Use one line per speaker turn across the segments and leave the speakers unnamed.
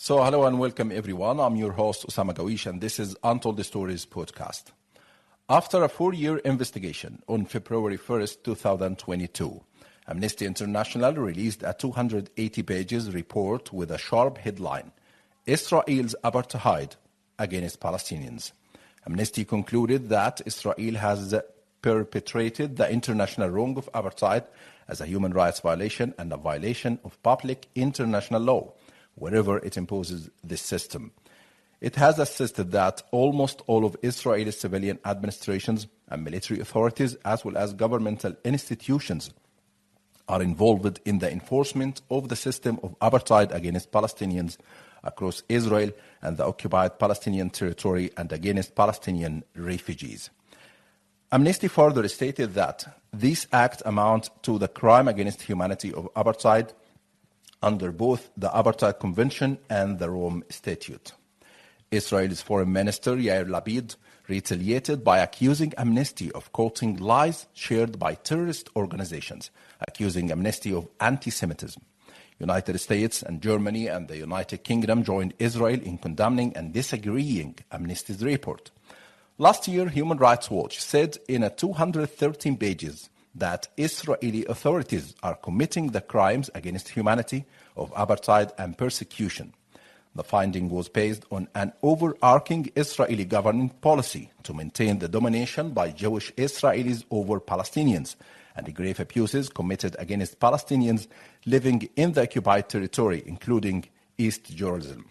So hello and welcome everyone. I'm your host Osama Gaweesh and this is Untold Stories podcast. After a 4-year investigation on February 1st, 2022, Amnesty International released a 280 pages report with a sharp headline, Israel's apartheid against Palestinians. Amnesty concluded that Israel has perpetrated the international wrong of apartheid as a human rights violation and a violation of public international law, wherever it imposes this system. It has assisted that almost all of Israel's civilian administrations and military authorities, as well as governmental institutions, are involved in the enforcement of the system of apartheid against Palestinians across Israel and the occupied Palestinian territory and against Palestinian refugees. Amnesty further stated that these acts amount to the crime against humanity of apartheid under both the Apartheid Convention and the Rome Statute. Israel's Foreign Minister Yair Lapid retaliated by accusing Amnesty of quoting lies shared by terrorist organizations, accusing Amnesty of anti-Semitism. United States and Germany and the United Kingdom joined Israel in condemning and disagreeing Amnesty's report. Last year, Human Rights Watch said in a 213 pages that Israeli authorities are committing the crimes against humanity of apartheid and persecution. The finding was based on an overarching Israeli government policy to maintain the domination by Jewish Israelis over Palestinians and the grave abuses committed against Palestinians living in the occupied territory, including East Jerusalem.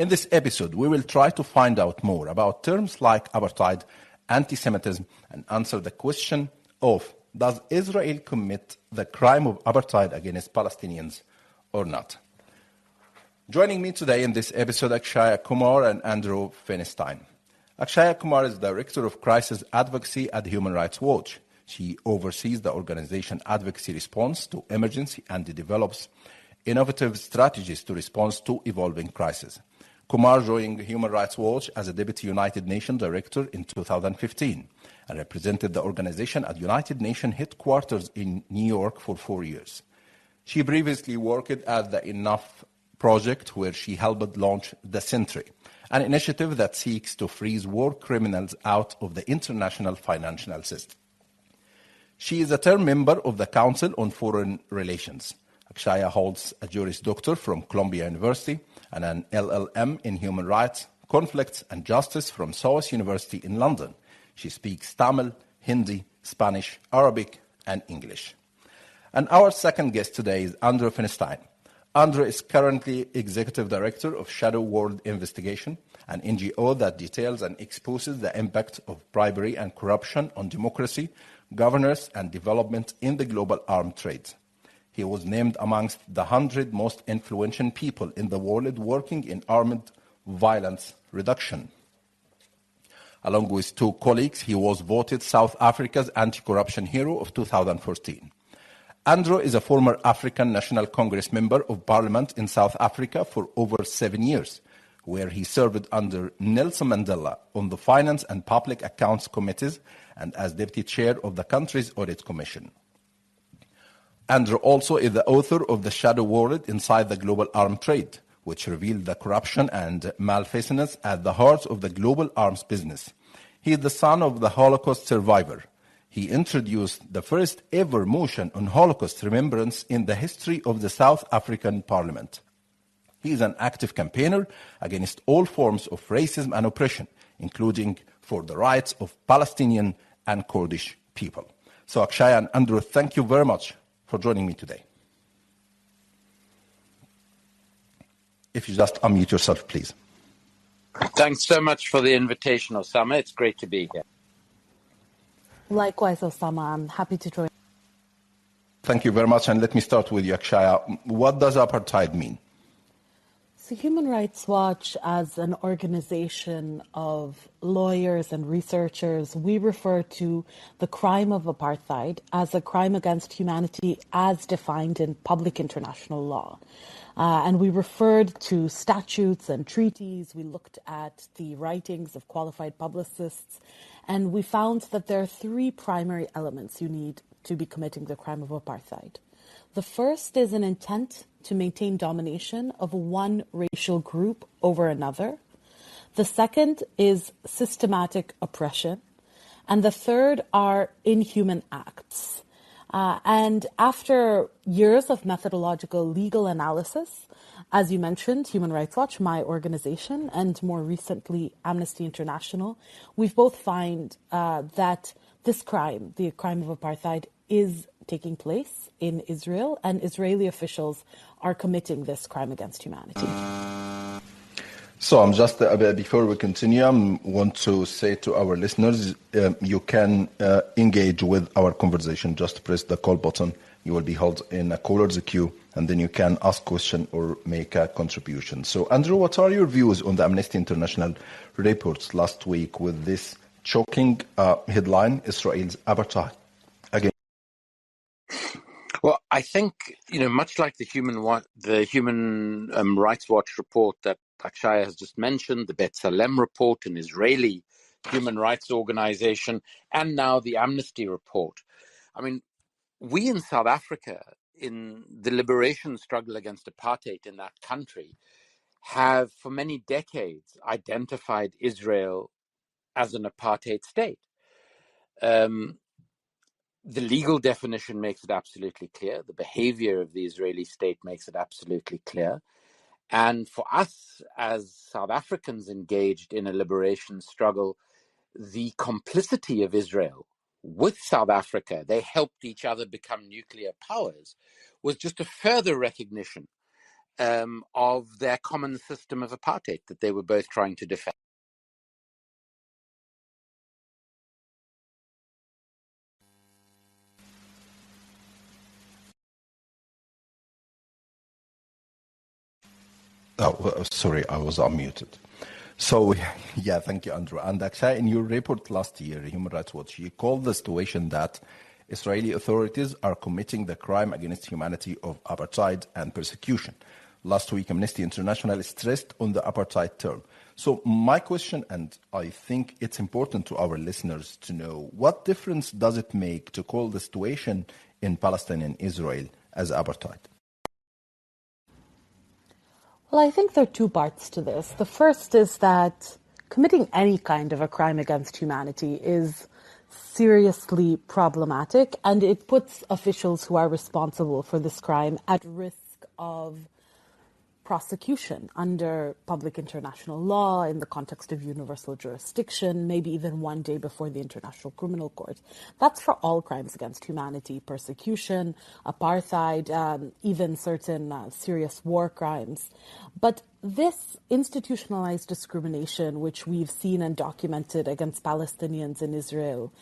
In this episode, we will try to find out more about terms like apartheid, anti-Semitism, and answer the question of, does Israel commit the crime of apartheid against Palestinians or not? Joining me today in this episode, Akshaya Kumar and Andrew Feinstein. Akshaya Kumar is Director of Crisis Advocacy at Human Rights Watch. She oversees the organization advocacy response to emergency and develops innovative strategies to respond to evolving crises. Kumar joined Human Rights Watch as a Deputy United Nations Director in 2015 and represented the organization at United Nations headquarters in New York for 4 years. She previously worked at the Enough Project, where she helped launch the Sentry, an initiative that seeks to freeze war criminals out of the international financial system. She is a term member of the Council on Foreign Relations. Akshaya holds a Juris Doctor from Columbia University and an LLM in Human Rights, Conflicts and Justice from South University in London. She speaks Tamil, Hindi, Spanish, Arabic, and English. And our second guest today is Andrew Feinstein. Andrew is currently Executive Director of Shadow World Investigation, an NGO that details and exposes the impact of bribery and corruption on democracy, governance, and development in the global arms trade. He was named amongst the 100 most influential people in the world working in armed violence reduction. Along with 2 colleagues, he was voted South Africa's Anti-Corruption Hero of 2014. Andrew is a former African National Congress Member of Parliament in South Africa for over 7 years, where he served under Nelson Mandela on the Finance and Public Accounts Committees and as Deputy Chair of the country's Audit Commission. Andrew also is the author of The Shadow World Inside the Global Arms Trade, which revealed the corruption and malfeasance at the heart of the global arms business. He is the son of the Holocaust survivor. He introduced the first ever motion on Holocaust remembrance in the history of the South African Parliament. He is an active campaigner against all forms of racism and oppression, including for the rights of Palestinian and Kurdish people. So Akshaya and Andrew, thank you very much for joining me today. If you just unmute yourself, please.
Thanks so much for the invitation, Osama. It's great to be here.
Likewise, Osama. I'm happy to join.
Thank you very much. And let me start with you, Akshaya. What does apartheid mean?
So Human Rights Watch, as an organization of lawyers and researchers, we refer to the crime of apartheid as a crime against humanity as defined in public international law. And we referred to statutes and treaties. We looked at the writings of qualified publicists, and we found that there are 3 primary elements you need to be committing the crime of apartheid. The first is an intent to maintain domination of one racial group over another. The second is systematic oppression. And the third are inhuman acts. And after years of methodological legal analysis, as you mentioned, Human Rights Watch, my organization, and more recently Amnesty International, we've both found that this crime, the crime of apartheid, is taking place in Israel, and Israeli officials are committing this crime against humanity.
So I'm just, before we continue, I want to say to our listeners, you can engage with our conversation. Just press the call button. You will be held in a caller's queue, and then you can ask question or make a contribution. So, Andrew, what are your views on the Amnesty International reports last week with this shocking headline, Israel's apartheid? Again.
Well, I think, much like the Human Rights Watch report that Akshaya has just mentioned, the B'Tselem report, an Israeli human rights organization, and now the Amnesty report. I mean, we in South Africa, in the liberation struggle against apartheid in that country, have for many decades identified Israel as an apartheid state. The legal definition makes it absolutely clear. The behavior of the Israeli state makes it absolutely clear. And for us as South Africans engaged in a liberation struggle, the complicity of Israel with South Africa, they helped each other become nuclear powers, was just a further recognition of their common system of apartheid that they were both trying to defend.
Oh, sorry, I was unmuted. So, yeah, thank you, Andrew. And actually, in your report last year, Human Rights Watch, you called the situation that Israeli authorities are committing the crime against humanity of apartheid and persecution. Last week, Amnesty International stressed on the apartheid term. So my question, and I think it's important to our listeners to know, what difference does it make to call the situation in Palestine and Israel as apartheid?
Well, I think there are two parts to this. The first is that committing any kind of a crime against humanity is seriously problematic, and it puts officials who are responsible for this crime at risk of prosecution under public international law in the context of universal jurisdiction, maybe even one day before the International Criminal Court. That's for all crimes against humanity, persecution, apartheid, even certain serious war crimes. But this institutionalized discrimination, which we've seen and documented against Palestinians in Israel,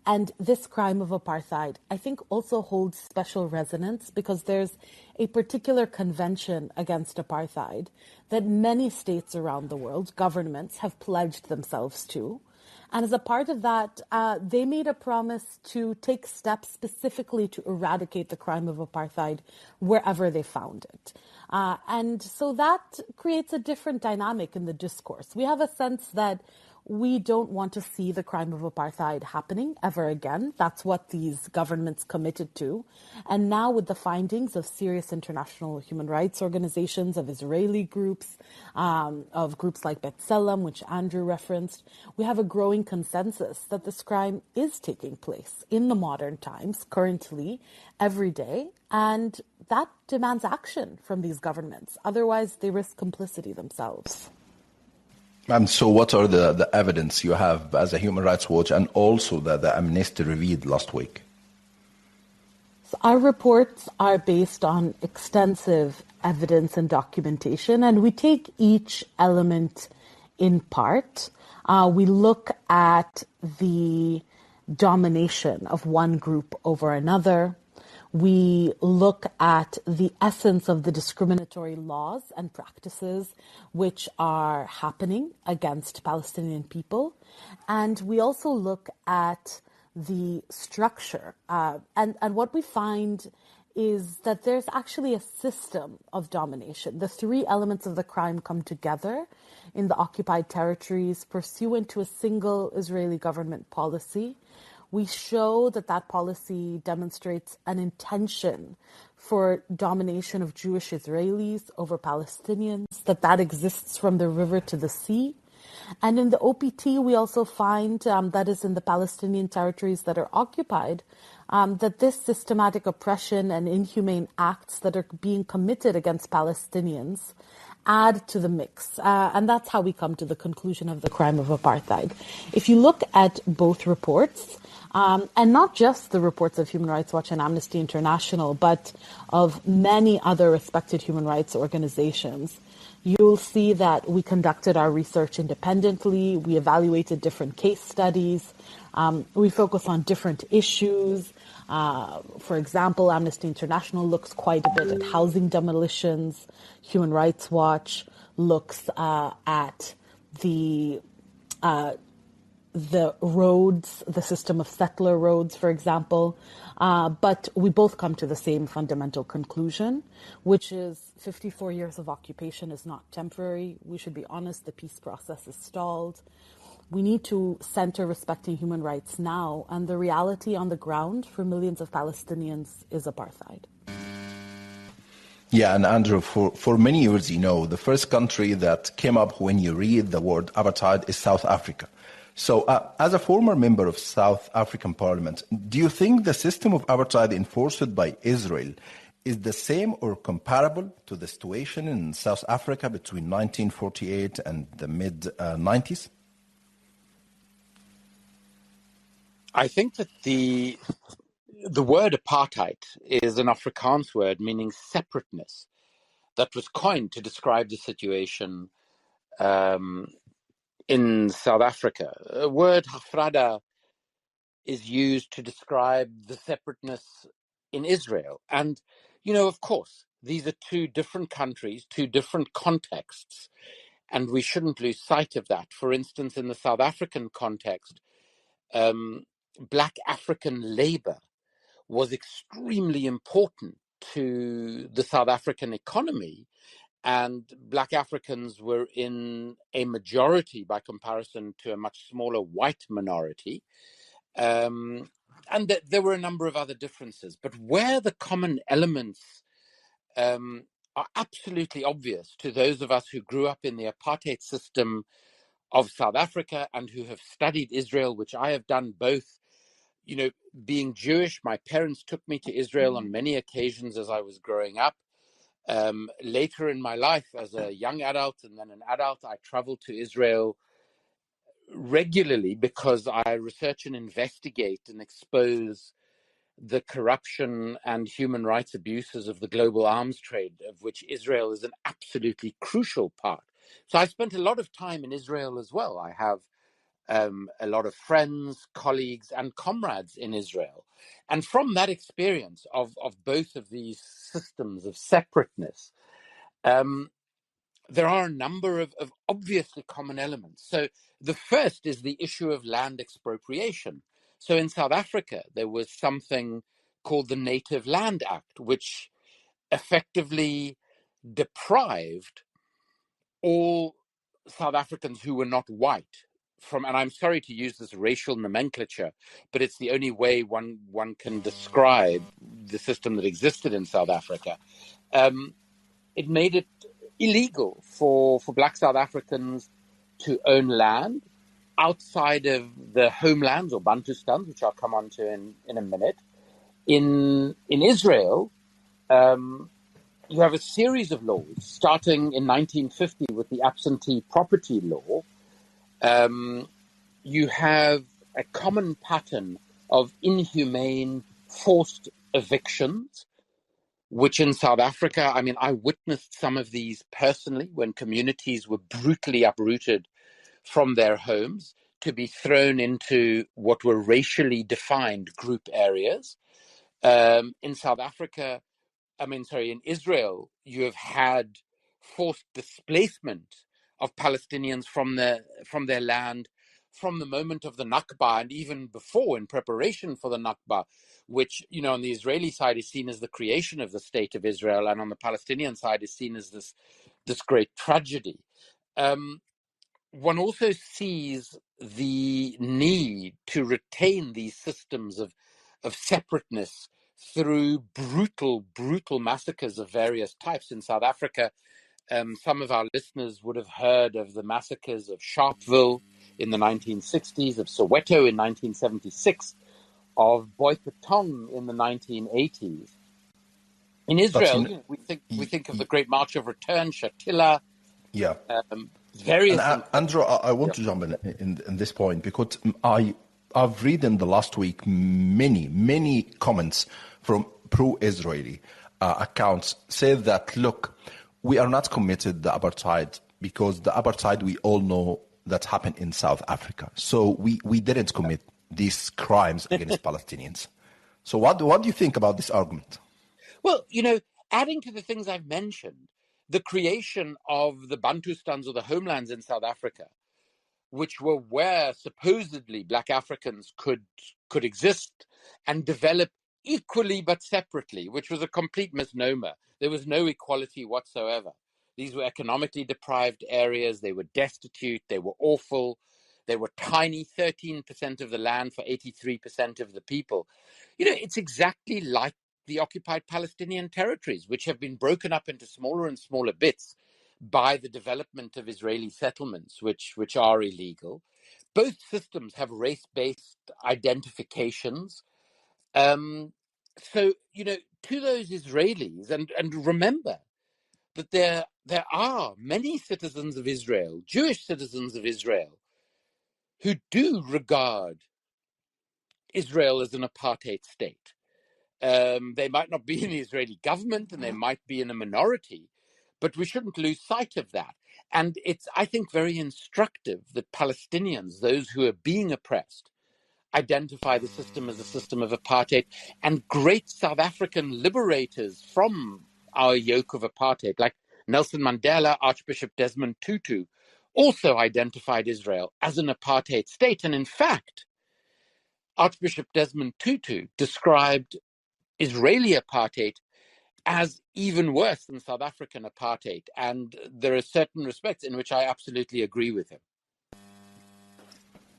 and this crime of apartheid, I think, also holds special resonance because there's a particular convention against apartheid that many states around the world, governments, have pledged themselves to. And as a part of that, they made a promise to take steps specifically to eradicate the crime of apartheid wherever they found it. And so that creates a different dynamic in the discourse. We have a sense that we don't want to see the crime of apartheid happening ever again. That's what these governments committed to. And now with the findings of serious international human rights organizations, of Israeli groups, of groups like B'Tselem, which Andrew referenced, we have a growing consensus that this crime is taking place in the modern times, currently, every day. And that demands action from these governments. Otherwise, they risk complicity themselves.
And so what are the evidence you have as a Human Rights Watch and also that the Amnesty revealed last week?
So our reports are based on extensive evidence and documentation, and we take each element in part. We look at the domination of one group over another. We look at the essence of the discriminatory laws and practices which are happening against Palestinian people. And we also look at the structure. And what we find is that there's actually a system of domination. The three elements of the crime come together in the occupied territories pursuant to a single Israeli government policy. We show that that policy demonstrates an intention for domination of Jewish Israelis over Palestinians, that exists from the river to the sea. And in the OPT, we also find, that is in the Palestinian territories that are occupied, that this systematic oppression and inhumane acts that are being committed against Palestinians add to the mix. And that's how we come to the conclusion of the crime of apartheid. If you look at both reports, and not just the reports of Human Rights Watch and Amnesty International, but of many other respected human rights organizations, you'll see that we conducted our research independently. We evaluated different case studies. We focus on different issues. For example, Amnesty International looks quite a bit at housing demolitions. Human Rights Watch looks at the roads, the system of settler roads, for example. But we both come to the same fundamental conclusion, which is 54 years of occupation is not temporary. We should be honest, the peace process is stalled. We need to center respecting human rights now, and the reality on the ground for millions of Palestinians is apartheid.
Yeah, and Andrew, for many years, the first country that came up when you read the word apartheid is South Africa. So as a former member of South African Parliament, do you think the system of apartheid enforced by Israel is the same or comparable to the situation in South Africa between 1948 and the mid-90s?
I think that the word apartheid is an Afrikaans word meaning separateness that was coined to describe the situation in South Africa. The word Hafrada is used to describe the separateness in Israel. And, of course, these are two different countries, two different contexts, and we shouldn't lose sight of that. For instance, in the South African context, Black African labor was extremely important to the South African economy, and Black Africans were in a majority by comparison to a much smaller white minority. And there were a number of other differences, but where the common elements are absolutely obvious to those of us who grew up in the apartheid system of South Africa and who have studied Israel, which I have done both. Being Jewish, my parents took me to Israel on many occasions as I was growing up. Later in my life, as a young adult and then an adult, I traveled to Israel regularly because I research and investigate and expose the corruption and human rights abuses of the global arms trade, of which Israel is an absolutely crucial part. So I spent a lot of time in Israel as well. I have a lot of friends, colleagues, and comrades in Israel. And from that experience of both of these systems of separateness, there are a number of obviously common elements. So the first is the issue of land expropriation. So in South Africa, there was something called the Native Land Act, which effectively deprived all South Africans who were not white from, and I'm sorry to use this racial nomenclature, but it's the only way one can describe the system that existed in South Africa. It made it illegal for Black South Africans to own land outside of the homelands or Bantustans, which I'll come on to in a minute. In Israel, you have a series of laws, starting in 1950 with the absentee property law. You have a common pattern of inhumane, forced evictions, which in South Africa, I witnessed some of these personally when communities were brutally uprooted from their homes to be thrown into what were racially defined group areas. In South Africa, in Israel, you have had forced displacement of Palestinians from their land from the moment of the Nakba and even before, in preparation for the Nakba, which, on the Israeli side is seen as the creation of the state of Israel, and on the Palestinian side is seen as this great tragedy. One also sees the need to retain these systems of separateness through brutal massacres of various types in South Africa. Some of our listeners would have heard of the massacres of Sharpeville in the 1960s, of Soweto in 1976, of Boipatong in the 1980s. In Israel, we think of the Great March of Return, Shatila,
Yeah.
various.
And Andrew, I want to jump in this point because I've read in the last week many comments from pro-Israeli accounts say that, look, we are not committed to apartheid because the apartheid we all know that happened in South Africa. So we didn't commit these crimes against Palestinians. So what do you think about this argument?
Well, adding to the things I've mentioned, the creation of the Bantustans or the homelands in South Africa, which were where supposedly Black Africans could exist and develop equally but separately, which was a complete misnomer. There was no equality whatsoever. These were economically deprived areas. They were destitute. They were awful. They were tiny, 13% of the land for 83% of the people. It's exactly like the occupied Palestinian territories, which have been broken up into smaller and smaller bits by the development of Israeli settlements, which are illegal. Both systems have race-based identifications. So, to those Israelis, and remember that there are many citizens of Israel, Jewish citizens of Israel, who do regard Israel as an apartheid state. They might not be in the Israeli government and they might be in a minority, but we shouldn't lose sight of that. And it's, I think, very instructive that Palestinians, those who are being oppressed, identify the system as a system of apartheid. And great South African liberators from our yoke of apartheid, like Nelson Mandela, Archbishop Desmond Tutu, also identified Israel as an apartheid state. And in fact, Archbishop Desmond Tutu described Israeli apartheid as even worse than South African apartheid. And there are certain respects in which I absolutely agree with him.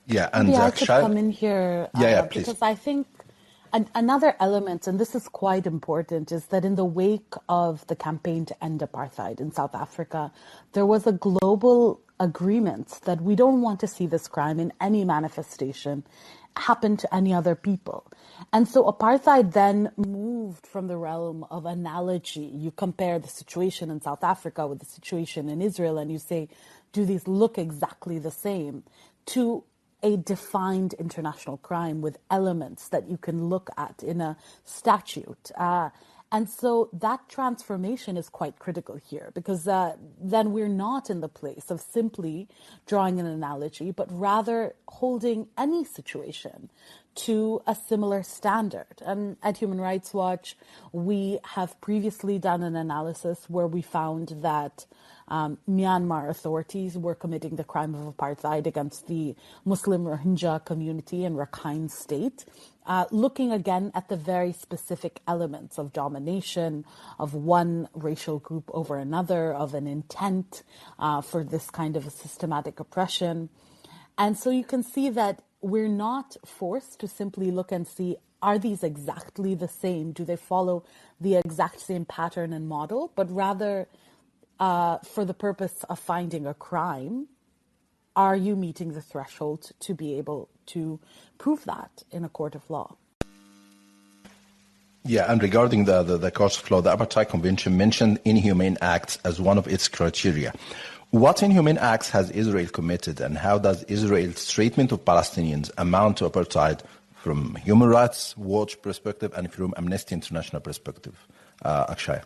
Yeah, and
maybe I could come in here
please.
because I think another element, and this is quite important, is that in the wake of the campaign to end apartheid in South Africa, there was a global agreement that we don't want to see this crime in any manifestation happen to any other people. And so apartheid then moved from the realm of analogy. You compare the situation in South Africa with the situation in Israel and you say, do these look exactly the same? To a defined international crime with elements that you can look at in a statute. And so that transformation is quite critical here because then we're not in the place of simply drawing an analogy, but rather holding any situation to a similar standard. And at Human Rights Watch, we have previously done an analysis where we found that Myanmar authorities were committing the crime of apartheid against the Muslim Rohingya community in Rakhine State, looking again at the very specific elements of domination of one racial group over another, of an intent for this kind of a systematic oppression. And so you can see that we're not forced to simply look and see, are these exactly the same? Do they follow the exact same pattern and model? But rather, for the purpose of finding a crime, are you meeting the threshold to be able to prove that in a court of law?
Yeah, and regarding the court of law, the Apartheid Convention mentioned inhumane acts as one of its criteria. What inhumane acts has Israel committed, and how does Israel's treatment of Palestinians amount to apartheid from Human Rights Watch perspective and from Amnesty International perspective? Akshaya.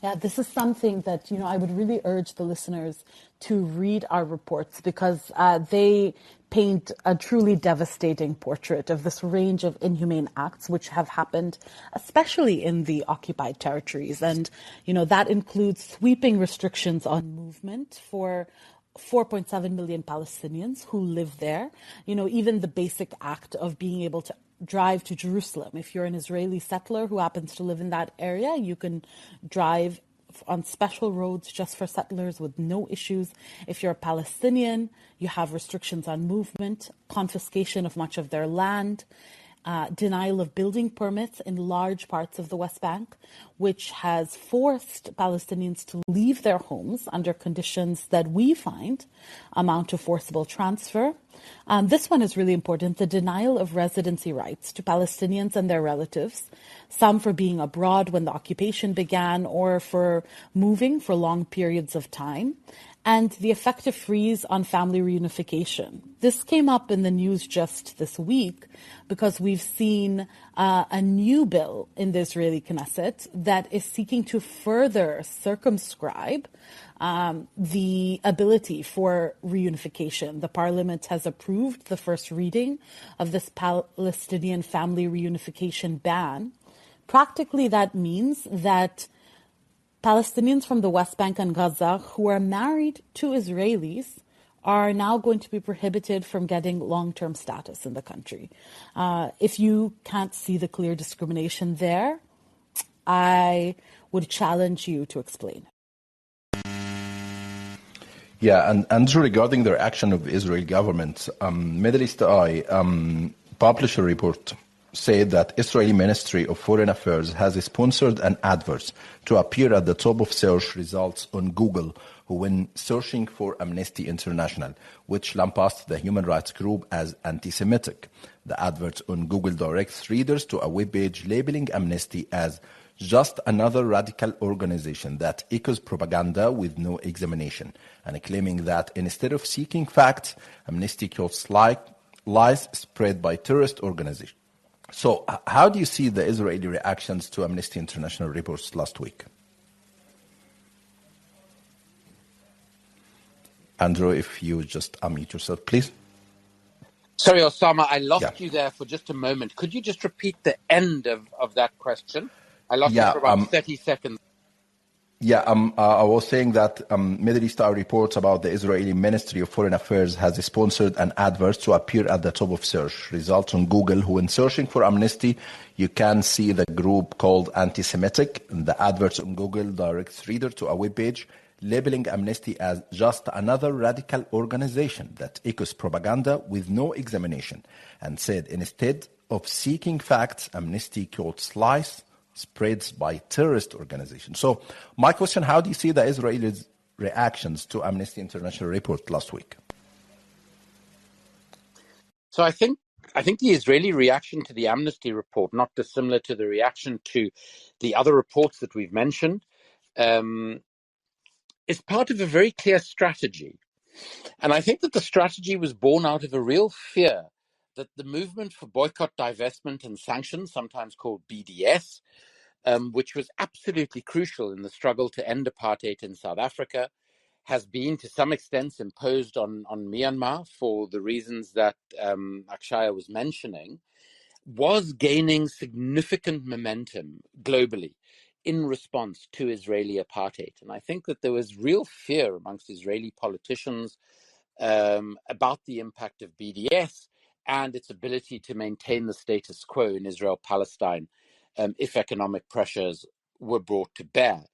Yeah, this is something that, I would really urge the listeners to read our reports because they paint a truly devastating portrait of this range of inhumane acts which have happened, especially in the occupied territories. And, that includes sweeping restrictions on movement for 4.7 million Palestinians who live there. Even the basic act of being able to drive to Jerusalem. If you're an Israeli settler who happens to live in that area, you can drive on special roads just for settlers with no issues. If you're a Palestinian, you have restrictions on movement, confiscation of much of their land. denial of building permits in large parts of the West Bank, which has forced Palestinians to leave their homes under conditions that we find amount to forcible transfer. This one is really important, the denial of residency rights to Palestinians and their relatives, some for being abroad when the occupation began or for moving for long periods of time, and the effective freeze on family reunification. This came up in the news just this week because we've seen a new bill in the Israeli Knesset that is seeking to further circumscribe the ability for reunification. The parliament has approved the first reading of this Palestinian family reunification ban. Practically, that means that Palestinians from the West Bank and Gaza who are married to Israelis are now going to be prohibited from getting long-term status in the country. If you can't see the clear discrimination there, I would challenge you to explain.
Yeah, and Andrew, regarding the reaction of the Israeli government, Middle East Eye published a report said that Israeli Ministry of Foreign Affairs has sponsored an advert to appear at the top of search results on Google when searching for Amnesty International, which lambasted the human rights group as anti-Semitic. The advert on Google directs readers to a webpage labeling Amnesty as just another radical organization that echoes propaganda with no examination, and claiming that instead of seeking facts, Amnesty quotes lies spread by terrorist organizations. So how do you see the Israeli reactions to Amnesty International reports last week? Andrew, if you just unmute yourself, please.
Sorry, Osama, I lost you there for just a moment. Could you just repeat the end of that question? I lost you for about 30 seconds.
I was saying that Middle East Eye reports about the Israeli Ministry of Foreign Affairs has sponsored an advert to appear at the top of search results on Google, when searching for Amnesty, you can see the group called anti-Semitic. The advert on Google directs reader to a webpage labeling Amnesty as just another radical organization that echoes propaganda with no examination, and said instead of seeking facts, Amnesty quotes lies spreads by terrorist organizations. So my question, how do you see the Israelis' reactions to Amnesty International report last week?
So I think the Israeli reaction to the Amnesty report, not dissimilar to the reaction to the other reports that we've mentioned, is part of a very clear strategy. And I think that the strategy was born out of a real fear that the movement for boycott, divestment and sanctions, sometimes called BDS, which was absolutely crucial in the struggle to end apartheid in South Africa, has been to some extent imposed on Myanmar for the reasons that Akshaya was mentioning, was gaining significant momentum globally in response to Israeli apartheid. And I think that there was real fear amongst Israeli politicians about the impact of BDS and its ability to maintain the status quo in Israel-Palestine if economic pressures were brought to bear.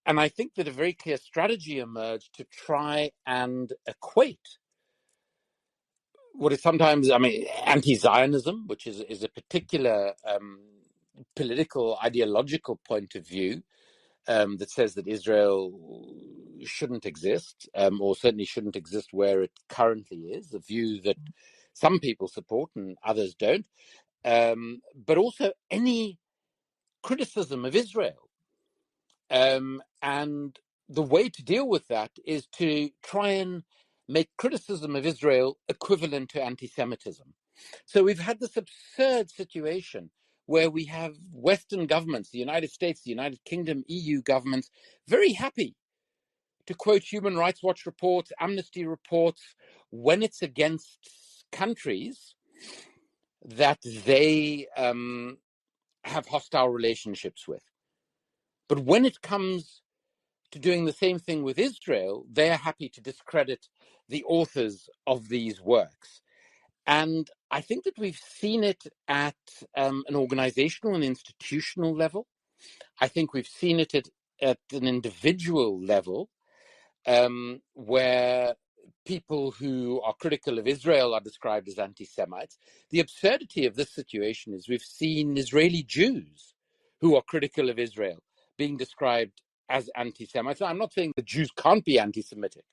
And I think that a very clear strategy emerged to try and equate what is sometimes, anti-Zionism, which is a particular political, ideological point of view that says that Israel shouldn't exist, or certainly shouldn't exist where it currently is, a view that some people support and others don't, but also any criticism of Israel. And the way to deal with that is to try and make criticism of Israel equivalent to anti-Semitism. So we've had this absurd situation where we have Western governments, the United States, the United Kingdom, EU governments, very happy to quote Human Rights Watch reports, Amnesty reports, when it's against countries that they have hostile relationships with. But when it comes to doing the same thing with Israel, they are happy to discredit the authors of these works. And I think that we've seen it at an organizational and institutional level. I think we've seen it at an individual level, where people who are critical of Israel are described as anti-Semites. The absurdity of this situation is we've seen Israeli Jews who are critical of Israel being described as anti-Semites. Now, I'm not saying the Jews can't be anti-Semitic,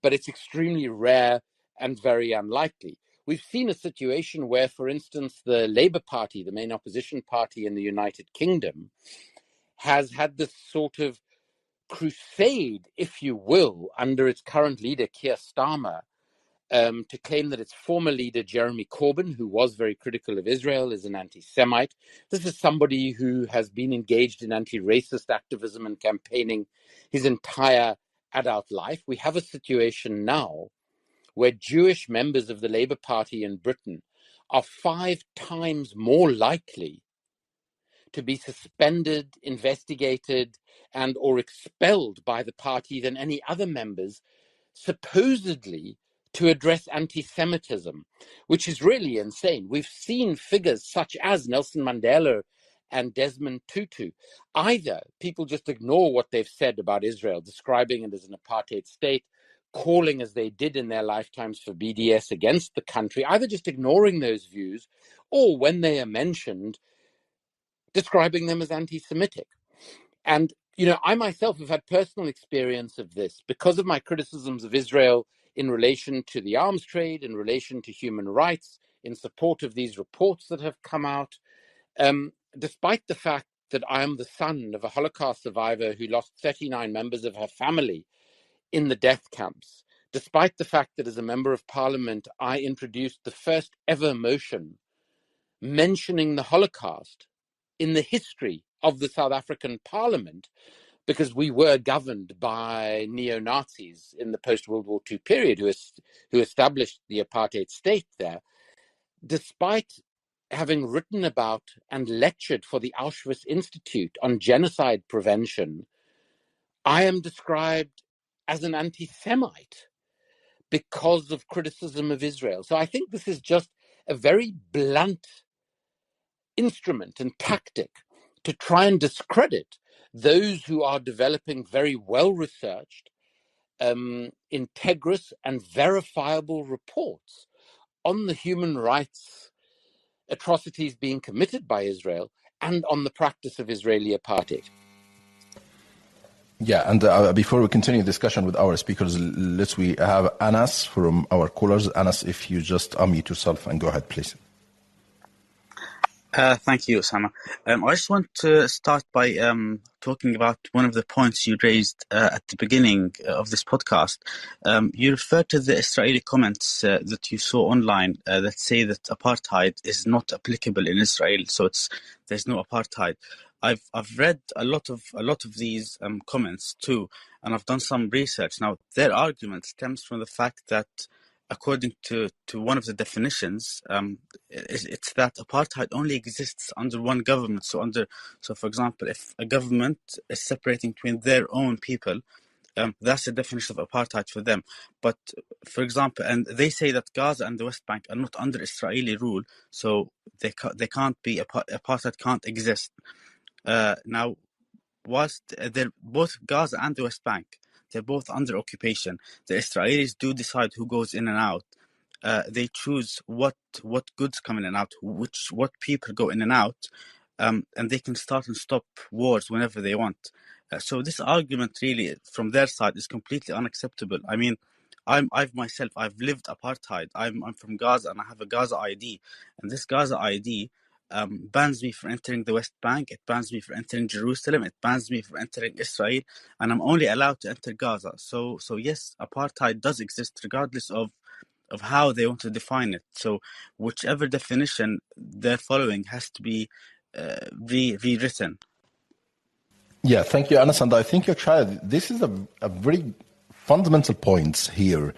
but it's extremely rare and very unlikely. We've seen a situation where, for instance, the Labour Party, the main opposition party in the United Kingdom, has had this sort of crusade, if you will, under its current leader, Keir Starmer, to claim that its former leader, Jeremy Corbyn, who was very critical of Israel, is an anti-Semite. This is somebody who has been engaged in anti-racist activism and campaigning his entire adult life. We have a situation now where Jewish members of the Labour Party in Britain are 5 times more likely to be suspended, investigated, and or expelled by the party than any other members, supposedly to address anti-Semitism, which is really insane. We've seen figures such as Nelson Mandela and Desmond Tutu. Either people just ignore what they've said about Israel, describing it as an apartheid state, calling as they did in their lifetimes for BDS against the country, either just ignoring those views, or when they are mentioned, describing them as anti-Semitic. And, I myself have had personal experience of this because of my criticisms of Israel in relation to the arms trade, in relation to human rights, in support of these reports that have come out. Despite the fact that I am the son of a Holocaust survivor who lost 39 members of her family in the death camps, despite the fact that as a member of parliament, I introduced the first ever motion mentioning the Holocaust in the history of the South African parliament, because we were governed by neo-Nazis in the post-World War II period who established the apartheid state there. Despite having written about and lectured for the Auschwitz Institute on genocide prevention, I am described as an anti-Semite because of criticism of Israel. So I think this is just a very blunt instrument and tactic to try and discredit those who are developing very well-researched, integrous and verifiable reports on the human rights atrocities being committed by Israel and on the practice of Israeli apartheid.
Yeah, and before we continue discussion with our speakers, we have Anas from our callers. Anas, if you just unmute yourself and go ahead, please.
Thank you, Osama. I just want to start by talking about one of the points you raised at the beginning of this podcast. You referred to the Israeli comments that you saw online that say that apartheid is not applicable in Israel, so there's no apartheid. I've read a lot of these comments too, and I've done some research. Now, their argument stems from the fact that, according to one of the definitions, it's that apartheid only exists under one government. So, for example, if a government is separating between their own people, that's the definition of apartheid for them. But, for example, and they say that Gaza and the West Bank are not under Israeli rule, so they can't be apartheid can't exist. Now, whilst they're both Gaza and the West Bank, they're both under occupation. The Israelis do decide who goes in and out. They choose what goods come in and out, what people go in and out, and they can start and stop wars whenever they want. So this argument really, from their side, is completely unacceptable. I mean, I've lived apartheid. I'm from Gaza and I have a Gaza ID, and this Gaza ID bans me from entering the West Bank, it bans me from entering Jerusalem, it bans me from entering Israel, and I'm only allowed to enter Gaza. So yes, apartheid does exist regardless of how they want to define it. So whichever definition they're following has to be rewritten.
Yeah, thank you, Anas. And I think, this is a very fundamental point here.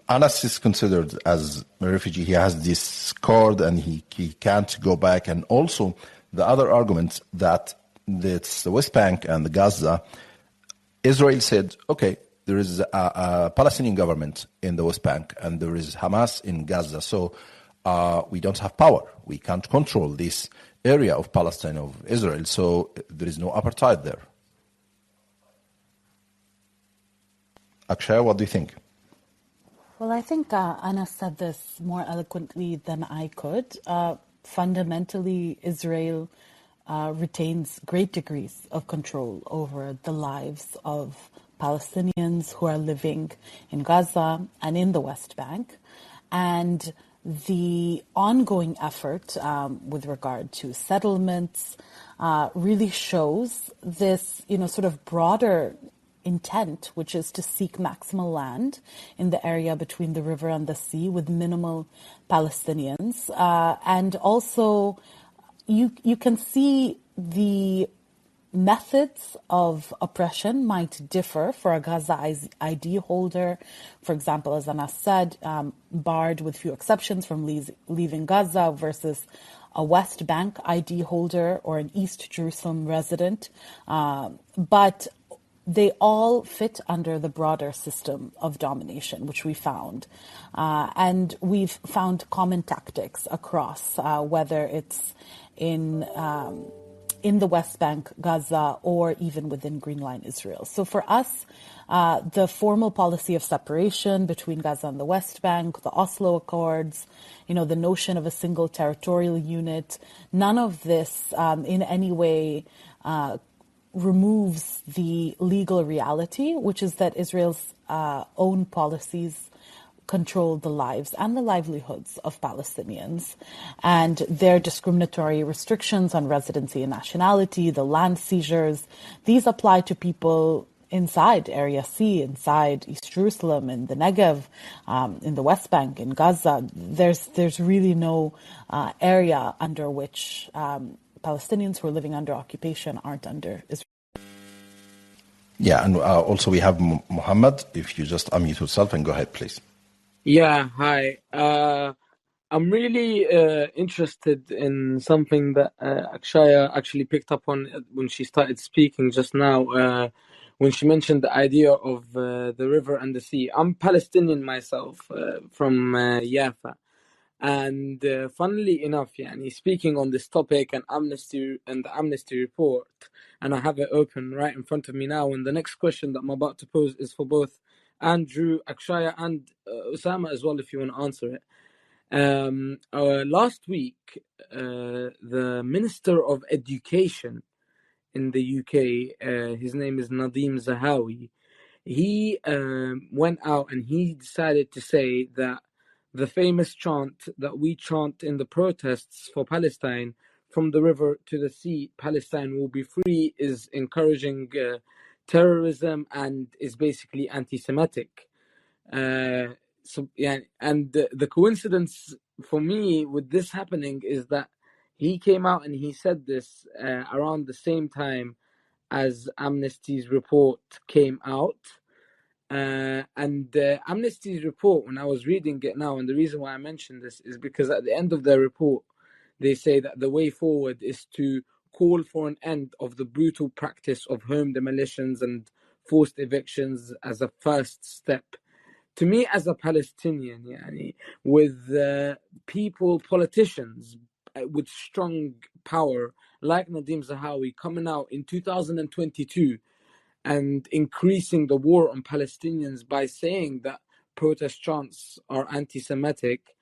Anas is considered as a refugee. He has this card and he can't go back. And also the other argument that it's the West Bank and the Gaza, Israel said, okay, there is a Palestinian government in the West Bank and there is Hamas in Gaza. So we don't have power. We can't control this area of Palestine, of Israel. So there is no apartheid there. Akshay, what do you think?
Well, I think Anna said this more eloquently than I could. Fundamentally, Israel retains great degrees of control over the lives of Palestinians who are living in Gaza and in the West Bank. And the ongoing effort with regard to settlements really shows this, sort of broader intent, which is to seek maximal land in the area between the river and the sea with minimal Palestinians. And also, you can see the methods of oppression might differ for a Gaza ID holder. For example, as Anas said, barred with few exceptions from leaving Gaza versus a West Bank ID holder or an East Jerusalem resident. But they all fit under the broader system of domination, which we found. And we've found common tactics across, whether it's in the West Bank, Gaza, or even within Green Line Israel. So for us, the formal policy of separation between Gaza and the West Bank, the Oslo Accords, the notion of a single territorial unit, none of this in any way removes the legal reality, which is that Israel's own policies control the lives and the livelihoods of Palestinians, and their discriminatory restrictions on residency and nationality, the land seizures, these apply to people inside Area C, inside East Jerusalem, in the Negev, in the West Bank, in Gaza. There's really no area under which Palestinians who are living under occupation aren't under Israel.
Yeah, and also we have Muhammad. If you just unmute yourself and go ahead, please.
Yeah, hi. I'm really interested in something that Akshaya actually picked up on when she started speaking just now, when she mentioned the idea of the river and the sea. I'm Palestinian myself, from Yafa. And funnily enough, speaking on this topic and the Amnesty report, and I have it open right in front of me now, and the next question that I'm about to pose is for both Andrew, Akshaya, and Osama as well, if you want to answer it. Last week, the Minister of Education in the UK, his name is Nadeem Zahawi, he went out and he decided to say that the famous chant that we chant in the protests for Palestine, from the river to the sea, Palestine will be free, is encouraging terrorism and is basically anti-Semitic. And the coincidence for me with this happening is that he came out and he said this around the same time as Amnesty's report came out. And Amnesty's report, when I was reading it now, and the reason why I mentioned this is because at the end of their report, they say that the way forward is to call for an end of the brutal practice of home demolitions and forced evictions as a first step. To me, as a Palestinian, with politicians with strong power like Nadeem Zahawi coming out in 2022 and increasing the war on Palestinians by saying that protest chants are anti-Semitic,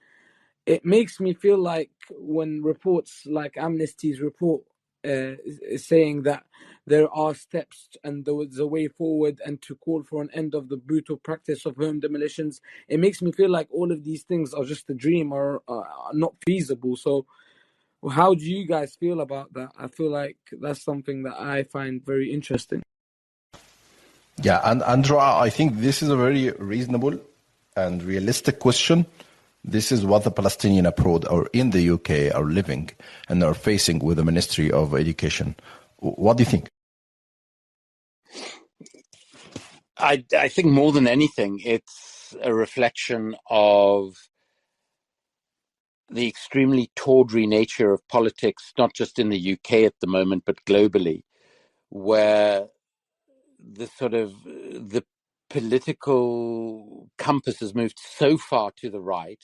it makes me feel like when reports like Amnesty's report is saying that there are steps and there is a way forward and to call for an end of the brutal practice of home demolitions, it makes me feel like all of these things are just a dream or are not feasible. So how do you guys feel about that? I feel like that's something that I find very interesting.
Yeah, and Andrew, I think this is a very reasonable and realistic question. This is what the Palestinian abroad or in the UK are living and are facing with the Ministry of Education. What do you think?
I think more than anything, it's a reflection of the extremely tawdry nature of politics, not just in the UK at the moment, but globally, where the political compass has moved so far to the right,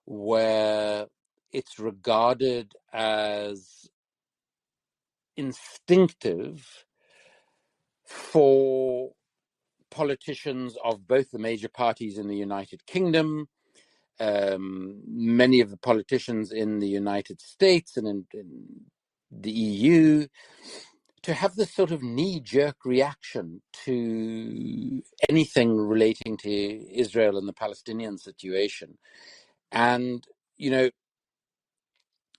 where it's regarded as instinctive for politicians of both the major parties in the United Kingdom, many of the politicians in the United States and in the EU, to have this sort of knee-jerk reaction to anything relating to Israel and the Palestinian situation. And, you know,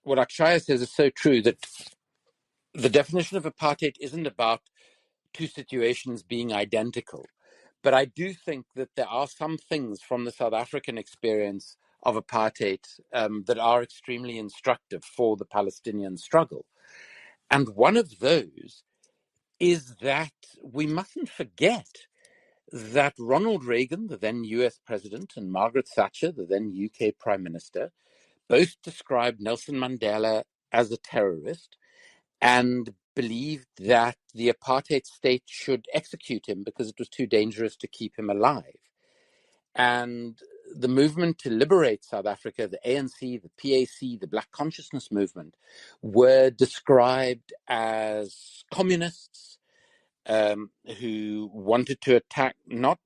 what Akshaya says is so true, that the definition of apartheid isn't about two situations being identical. But I do think that there are some things from the South African experience of apartheid that are extremely instructive for the Palestinian struggle. And one of those is that we mustn't forget that Ronald Reagan, the then US president, and Margaret Thatcher, the then UK prime minister, both described Nelson Mandela as a terrorist and believed that the apartheid state should execute him because it was too dangerous to keep him alive. And the movement to liberate South Africa, the ANC, the PAC, the Black Consciousness movement, were described as communists who wanted to attack, not,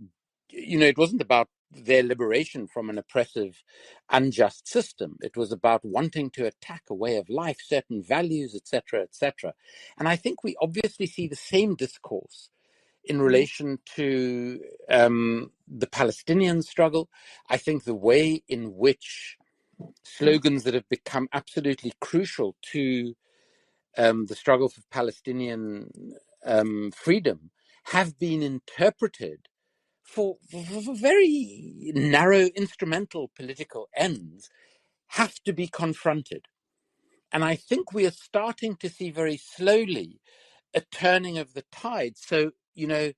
you know, it wasn't about their liberation from an oppressive, unjust system. It was about wanting to attack a way of life, certain values, etc., etc. And I think we obviously see the same discourse in relation to the Palestinian struggle. I think the way in which slogans that have become absolutely crucial to the struggle for Palestinian freedom have been interpreted for very narrow instrumental political ends have to be confronted. And I think we are starting to see very slowly a turning of the tide. So, you know,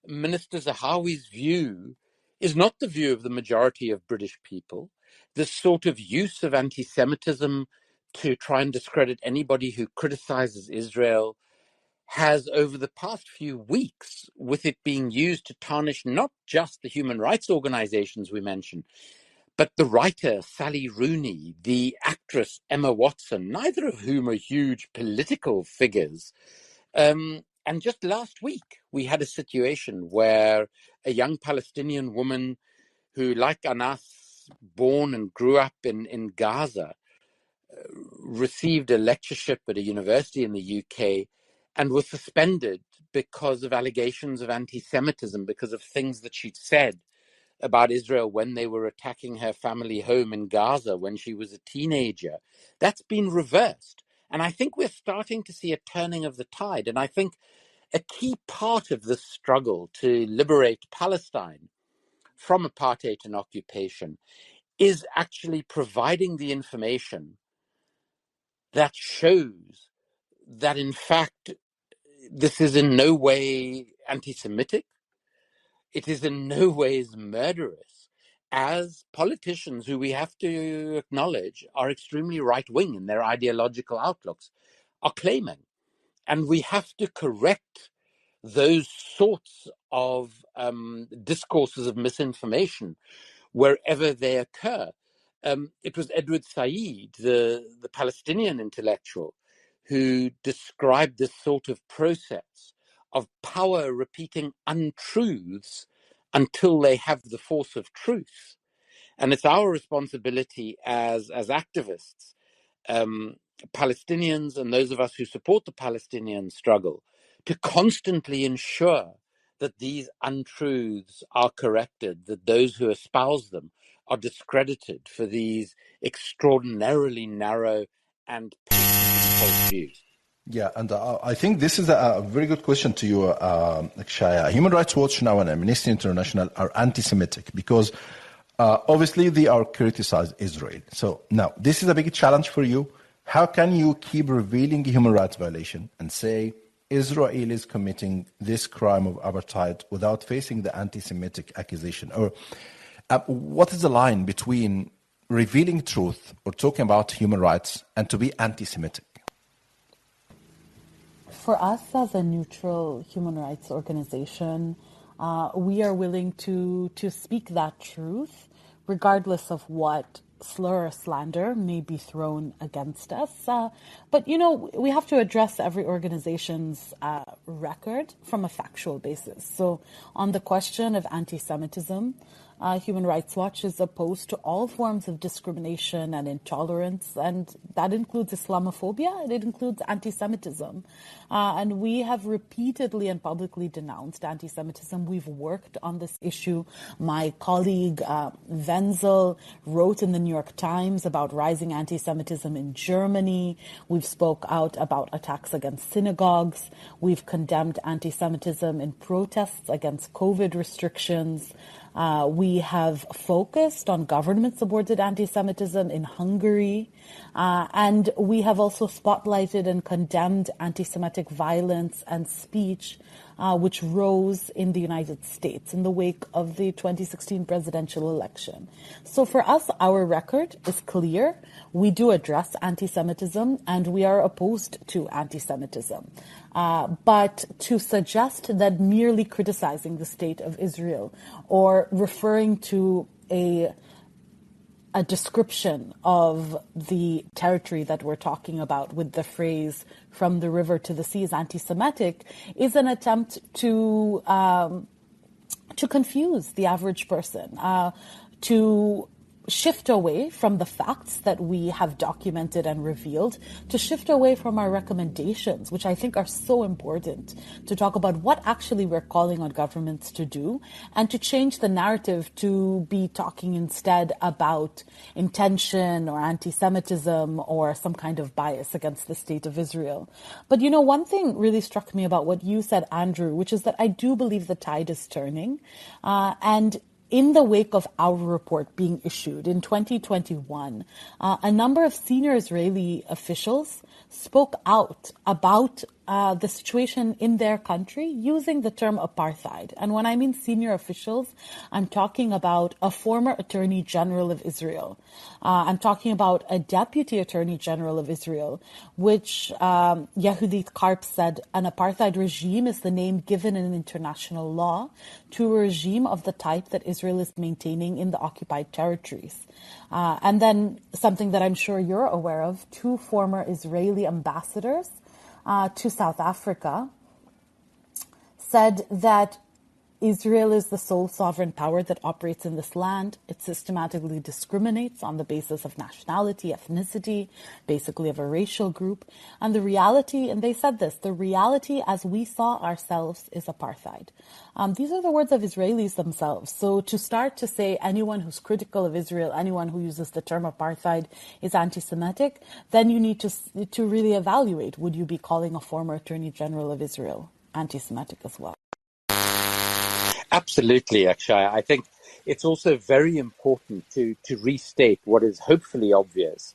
Minister Zahawi's view is not the view of the majority of British people. This sort of use of anti-Semitism to try and discredit anybody who criticizes Israel has, over the past few weeks, with it being used to tarnish not just the human rights organizations we mentioned, but the writer Sally Rooney, the actress Emma Watson, neither of whom are huge political figures. And just last week, we had a situation where a young Palestinian woman who, like Anas, born and grew up in Gaza, received a lectureship at a university in the UK and was suspended because of allegations of anti-Semitism, because of things that she'd said about Israel when they were attacking her family home in Gaza when she was a teenager. That's been reversed. And I think we're starting to see a turning of the tide. And I think a key part of this struggle to liberate Palestine from apartheid and occupation is actually providing the information that shows that, in fact, this is in no way anti-Semitic. It is in no ways murderous, as politicians who we have to acknowledge are extremely right-wing in their ideological outlooks are claiming. And we have to correct those sorts of discourses of misinformation wherever they occur. It was Edward Said, the Palestinian intellectual, who described this sort of process of power repeating untruths until they have the force of truth. And it's our responsibility as activists, Palestinians and those of us who support the Palestinian struggle, to constantly ensure that these untruths are corrected, that those who espouse them are discredited for these extraordinarily narrow and false views.
Yeah, and I think this is a very good question to you, Akshaya. Human Rights Watch now and Amnesty International are anti-Semitic because obviously they are criticize Israel. So now this is a big challenge for you. How can you keep revealing human rights violation and say Israel is committing this crime of apartheid without facing the anti-Semitic accusation? Or what is the line between revealing truth or talking about human rights and to be anti-Semitic?
For us as a neutral human rights organization, we are willing to speak that truth regardless of what slur or slander may be thrown against us. But, we have to address every organization's record from a factual basis. So on the question of anti-Semitism, Human Rights Watch is opposed to all forms of discrimination and intolerance, and that includes Islamophobia, and it includes anti-Semitism. And we have repeatedly and publicly denounced anti-Semitism. We've worked on this issue. My colleague Wenzel wrote in the New York Times about rising anti-Semitism in Germany. We've spoke out about attacks against synagogues. We've condemned anti-Semitism in protests against COVID restrictions. We have focused on government-supported anti-Semitism in Hungary, and we have also spotlighted and condemned anti-Semitic violence and speech, which rose in the United States in the wake of the 2016 presidential election. So for us, our record is clear. We do address anti-Semitism, and we are opposed to anti-Semitism. But to suggest that merely criticizing the state of Israel or referring to a description of the territory that we're talking about with the phrase "from the river to the sea" is anti-Semitic is an attempt to confuse the average person, to shift away from the facts that we have documented and revealed, to shift away from our recommendations, which I think are so important, to talk about what actually we're calling on governments to do, and to change the narrative to be talking instead about intention or anti-Semitism or some kind of bias against the state of Israel. But one thing really struck me about what you said, Andrew, which is that I do believe the tide is turning, and in the wake of our report being issued in 2021, a number of senior Israeli officials spoke out about the situation in their country using the term apartheid. And when I mean senior officials, I'm talking about a former Attorney General of Israel. I'm talking about a Deputy Attorney General of Israel, which Yehudit Karp said an apartheid regime is the name given in international law to a regime of the type that Israel is maintaining in the occupied territories. And then something that I'm sure you're aware of, 2 former Israeli ambassadors to South Africa said that Israel is the sole sovereign power that operates in this land. It systematically discriminates on the basis of nationality, ethnicity, basically of a racial group. And the reality, and they said this, the reality as we saw ourselves is apartheid. These are the words of Israelis themselves. So to start to say anyone who's critical of Israel, anyone who uses the term apartheid is anti-Semitic, then you need to really evaluate, would you be calling a former Attorney General of Israel anti-Semitic as well?
Absolutely, Akshaya. I think it's also very important to restate what is hopefully obvious,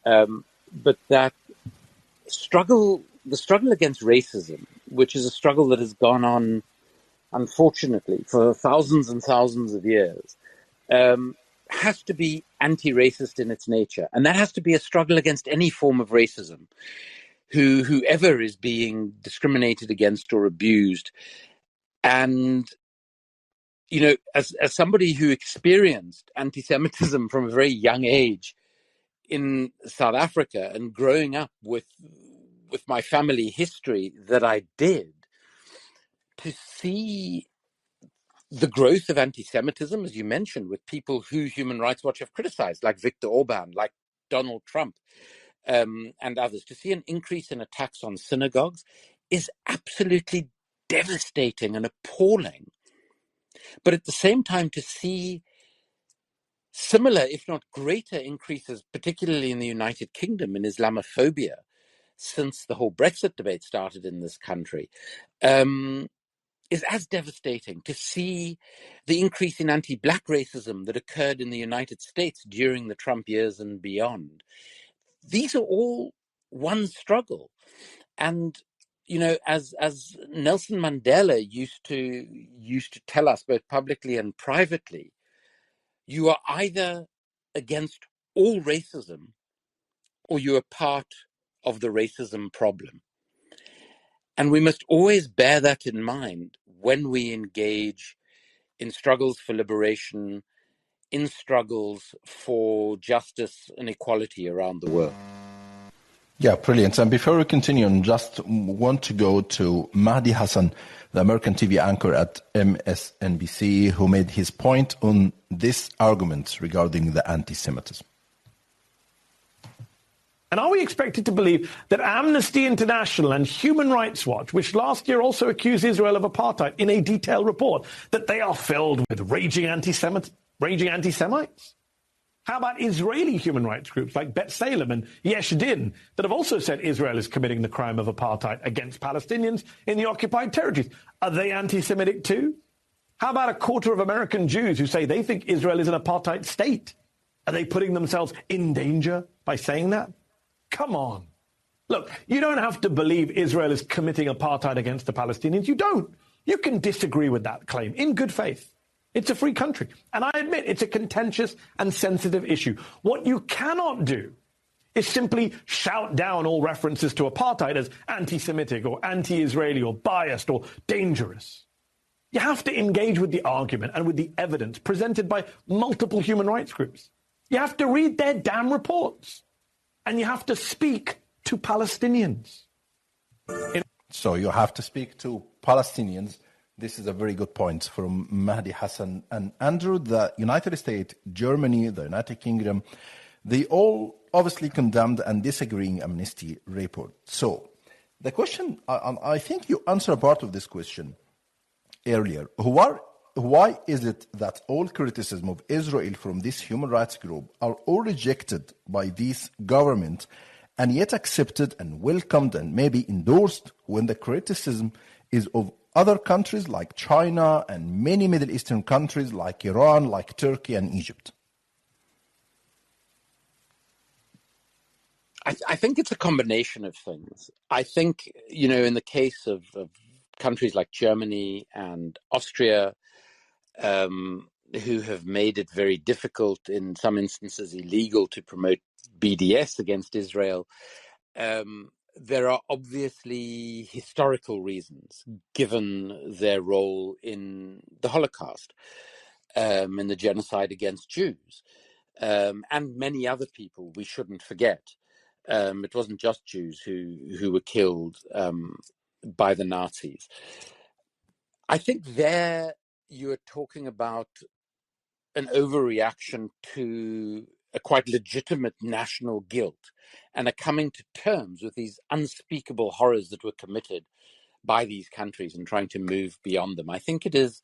but that the struggle against racism, which is a struggle that has gone on, unfortunately, for thousands and thousands of years, has to be anti-racist in its nature. And that has to be a struggle against any form of racism, whoever is being discriminated against or abused. And as somebody who experienced anti-Semitism from a very young age in South Africa and growing up with my family history that I did, to see the growth of anti-Semitism, as you mentioned, with people who Human Rights Watch have criticized, like Viktor Orban, like Donald Trump, and others, to see an increase in attacks on synagogues is absolutely devastating and appalling. But at the same time, to see similar, if not greater, increases, particularly in the United Kingdom, in Islamophobia, since the whole Brexit debate started in this country, is as devastating. To see the increase in anti-Black racism that occurred in the United States during the Trump years and beyond. These are all one struggle. And as Nelson Mandela used to tell us both publicly and privately, you are either against all racism or you are part of the racism problem. And we must always bear that in mind when we engage in struggles for liberation, in struggles for justice and equality around the world.
Yeah, brilliant. And before we continue, I just want to go to Mahdi Hassan, the American TV anchor at MSNBC, who made his point on this argument regarding the anti-Semitism.
And are we expected to believe that Amnesty International and Human Rights Watch, which last year also accused Israel of apartheid in a detailed report, that they are filled with raging anti-Semites? How about Israeli human rights groups like Bet Salem and Yesh Din that have also said Israel is committing the crime of apartheid against Palestinians in the occupied territories? Are they anti-Semitic too? How about a quarter of American Jews who say they think Israel is an apartheid state? Are they putting themselves in danger by saying that? Come on. Look, you don't have to believe Israel is committing apartheid against the Palestinians. You don't. You can disagree with that claim in good faith. It's a free country. And I admit it's a contentious and sensitive issue. What you cannot do is simply shout down all references to apartheid as anti-Semitic or anti-Israeli or biased or dangerous. You have to engage with the argument and with the evidence presented by multiple human rights groups. You have to read their damn reports. And you have to speak to Palestinians.
So you have to speak to Palestinians. This is a very good point from Mahdi Hassan. And Andrew, the United States, Germany, the United Kingdom, they all obviously condemned and disagreeing Amnesty report. So the question, I think you answered a part of this question earlier. Why is it that all criticism of Israel from this human rights group are all rejected by this government and yet accepted and welcomed and maybe endorsed when the criticism is of other countries like China and many Middle Eastern countries like Iran, like Turkey and Egypt?
I think it's a combination of things. I think, in the case of countries like Germany and Austria, who have made it very difficult, in some instances illegal, to promote BDS against Israel, there are obviously historical reasons, given their role in the Holocaust, in the genocide against Jews, and many other people we shouldn't forget. It wasn't just Jews who were killed by the Nazis. I think there you are talking about an overreaction to a quite legitimate national guilt and a coming to terms with these unspeakable horrors that were committed by these countries and trying to move beyond them. I think it is,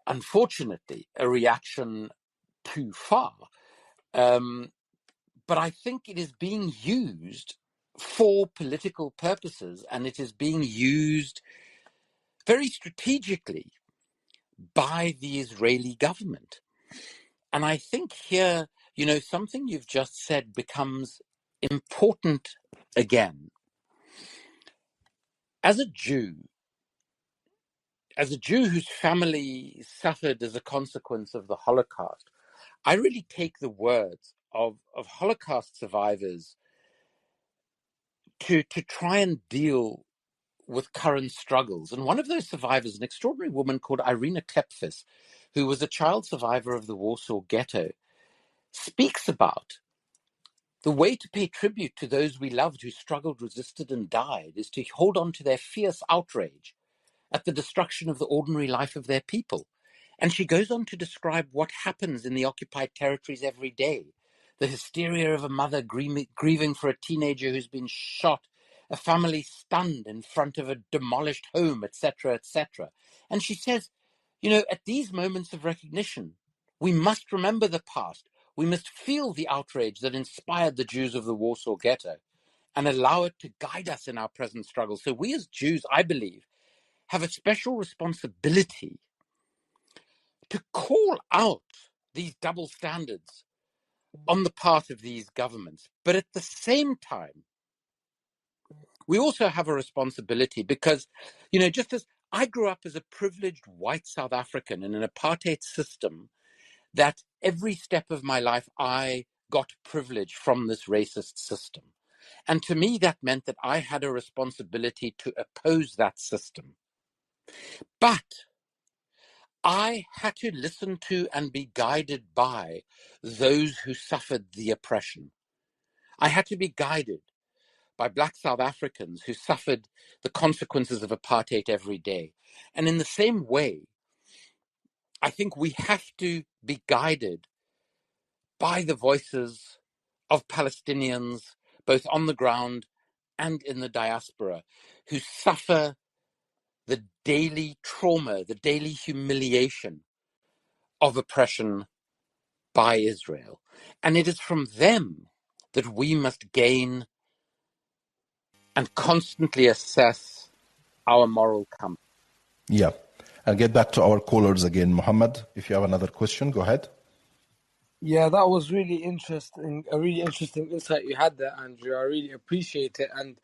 unfortunately, a reaction too far. But I think it is being used for political purposes, and it is being used very strategically by the Israeli government. And I think here, something you've just said becomes important again. As a Jew whose family suffered as a consequence of the Holocaust, I really take the words of Holocaust survivors to try and deal with current struggles. And one of those survivors, an extraordinary woman called Irina Klepfis, who was a child survivor of the Warsaw Ghetto, speaks about the way to pay tribute to those we loved who struggled, resisted, and died is to hold on to their fierce outrage at the destruction of the ordinary life of their people. And she goes on to describe what happens in the occupied territories every day. The hysteria of a mother grieving for a teenager who's been shot, a family stunned in front of a demolished home, etc., etc. And she says, at these moments of recognition, we must remember the past. We must feel the outrage that inspired the Jews of the Warsaw Ghetto and allow it to guide us in our present struggle. So we as Jews, I believe, have a special responsibility to call out these double standards on the part of these governments. But at the same time, we also have a responsibility because, just as I grew up as a privileged white South African in an apartheid system, that every step of my life I got privilege from this racist system. And to me, that meant that I had a responsibility to oppose that system. But I had to listen to and be guided by those who suffered the oppression. I had to be guided by Black South Africans who suffered the consequences of apartheid every day. And in the same way, I think we have to be guided by the voices of Palestinians, both on the ground and in the diaspora, who suffer the daily trauma, the daily humiliation of oppression by Israel. And it is from them that we must gain and constantly assess our moral compass.
Yeah. I'll get back to our callers again. Muhammad, if you have another question, go ahead.
Yeah, that was really interesting. A really interesting insight you had there, Andrew. I really appreciate it. And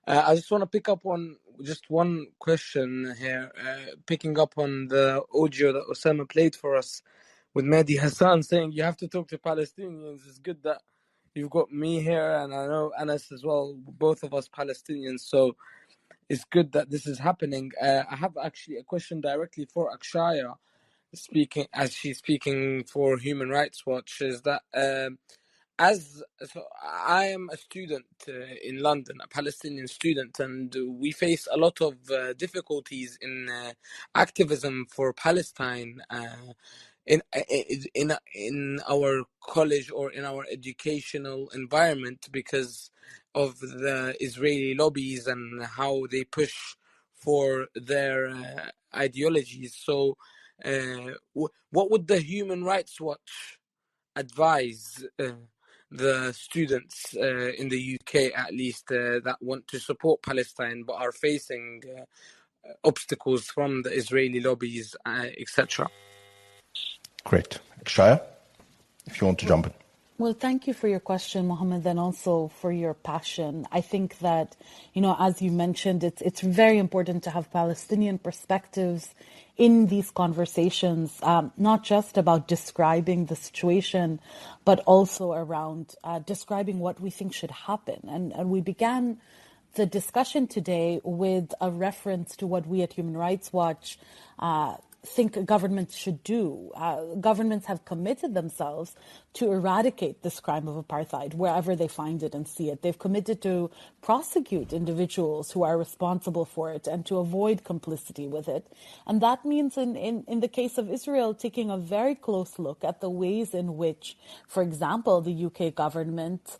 I just want to pick up on just one question here, picking up on the audio that Osama played for us with Mehdi Hassan saying you have to talk to Palestinians. It's good that you've got me here, and I know Anas as well, both of us Palestinians. So it's good that this is happening. I have actually a question directly for Akshaya, speaking as she's speaking for Human Rights Watch, is that so I am a student in London, a Palestinian student, and we face a lot of difficulties in activism for Palestine in our college or in our educational environment because of the Israeli lobbies and how they push for their ideologies. So, what would the Human Rights Watch advise the students in the UK, at least, that want to support Palestine but are facing obstacles from the Israeli lobbies, etc.?
Great. Shaya, if you want to jump in.
Well, thank you for your question, Mohammed, and also for your passion. I think that, as you mentioned, it's very important to have Palestinian perspectives in these conversations, not just about describing the situation, but also around describing what we think should happen. And we began the discussion today with a reference to what we at Human Rights Watch think governments should do. Governments have committed themselves to eradicate this crime of apartheid wherever they find it and see it. They've committed to prosecute individuals who are responsible for it and to avoid complicity with it. And that means in the case of Israel, taking a very close look at the ways in which, for example, the UK government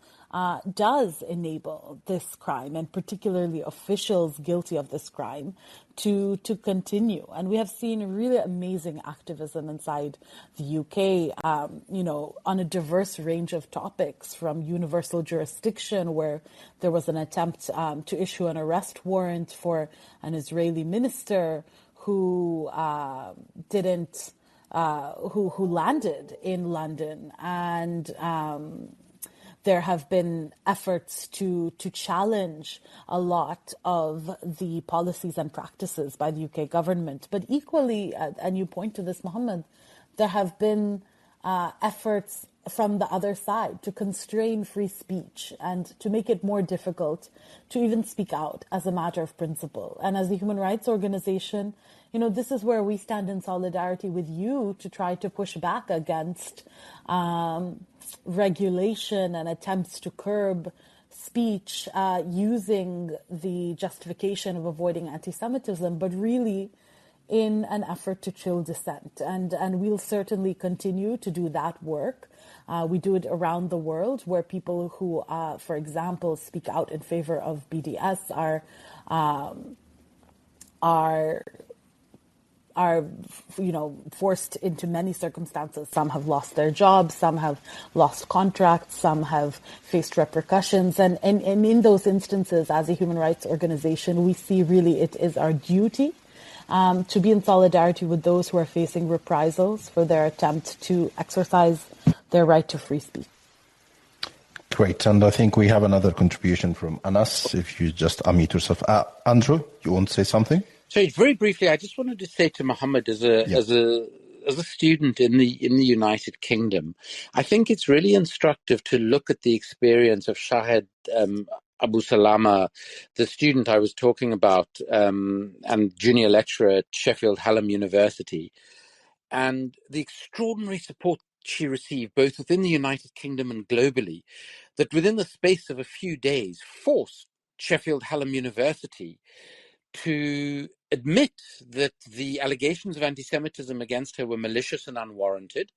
does enable this crime, and particularly officials guilty of this crime, to continue. And we have seen really amazing activism inside the UK, on a diverse range of topics, from universal jurisdiction, where there was an attempt to issue an arrest warrant for an Israeli minister who who landed in London, and there have been efforts to challenge a lot of the policies and practices by the UK government. But equally, and you point to this, Mohammed, there have been efforts from the other side to constrain free speech and to make it more difficult to even speak out as a matter of principle. And as a human rights organization, this is where we stand in solidarity with you to try to push back against regulation and attempts to curb speech using the justification of avoiding anti-Semitism, but really in an effort to chill dissent. And we'll certainly continue to do that work. We do it around the world, where people who, for example, speak out in favor of BDS are forced into many circumstances. Some have lost their jobs, some have lost contracts, some have faced repercussions. And in those instances, as a human rights organization, we see really it is our duty to be in solidarity with those who are facing reprisals for their attempt to exercise their right to free speech.
Great. And I think we have another contribution from Anas. If you just unmute yourself. Andrew, you want to say something?
So very briefly, I just wanted to say to Mohammed, as a student in the United Kingdom, I think it's really instructive to look at the experience of Shahed Abu Salama, the student I was talking about, and junior lecturer at Sheffield Hallam University. and the extraordinary support she received, both within the United Kingdom and globally, that within the space of a few days forced Sheffield Hallam University to admit that the allegations of anti-Semitism against her were malicious and unwarranted,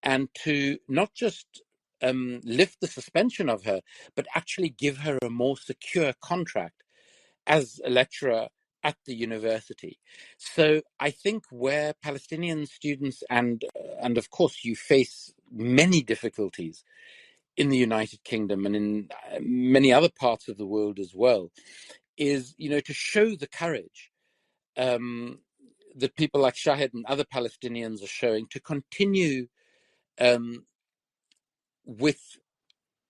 and to not just lift the suspension of her, but actually give her a more secure contract as a lecturer at the university. So I think where Palestinian students and of course you face many difficulties in the United Kingdom and in many other parts of the world as well, is, to show the courage that people like Shahid and other Palestinians are showing to continue with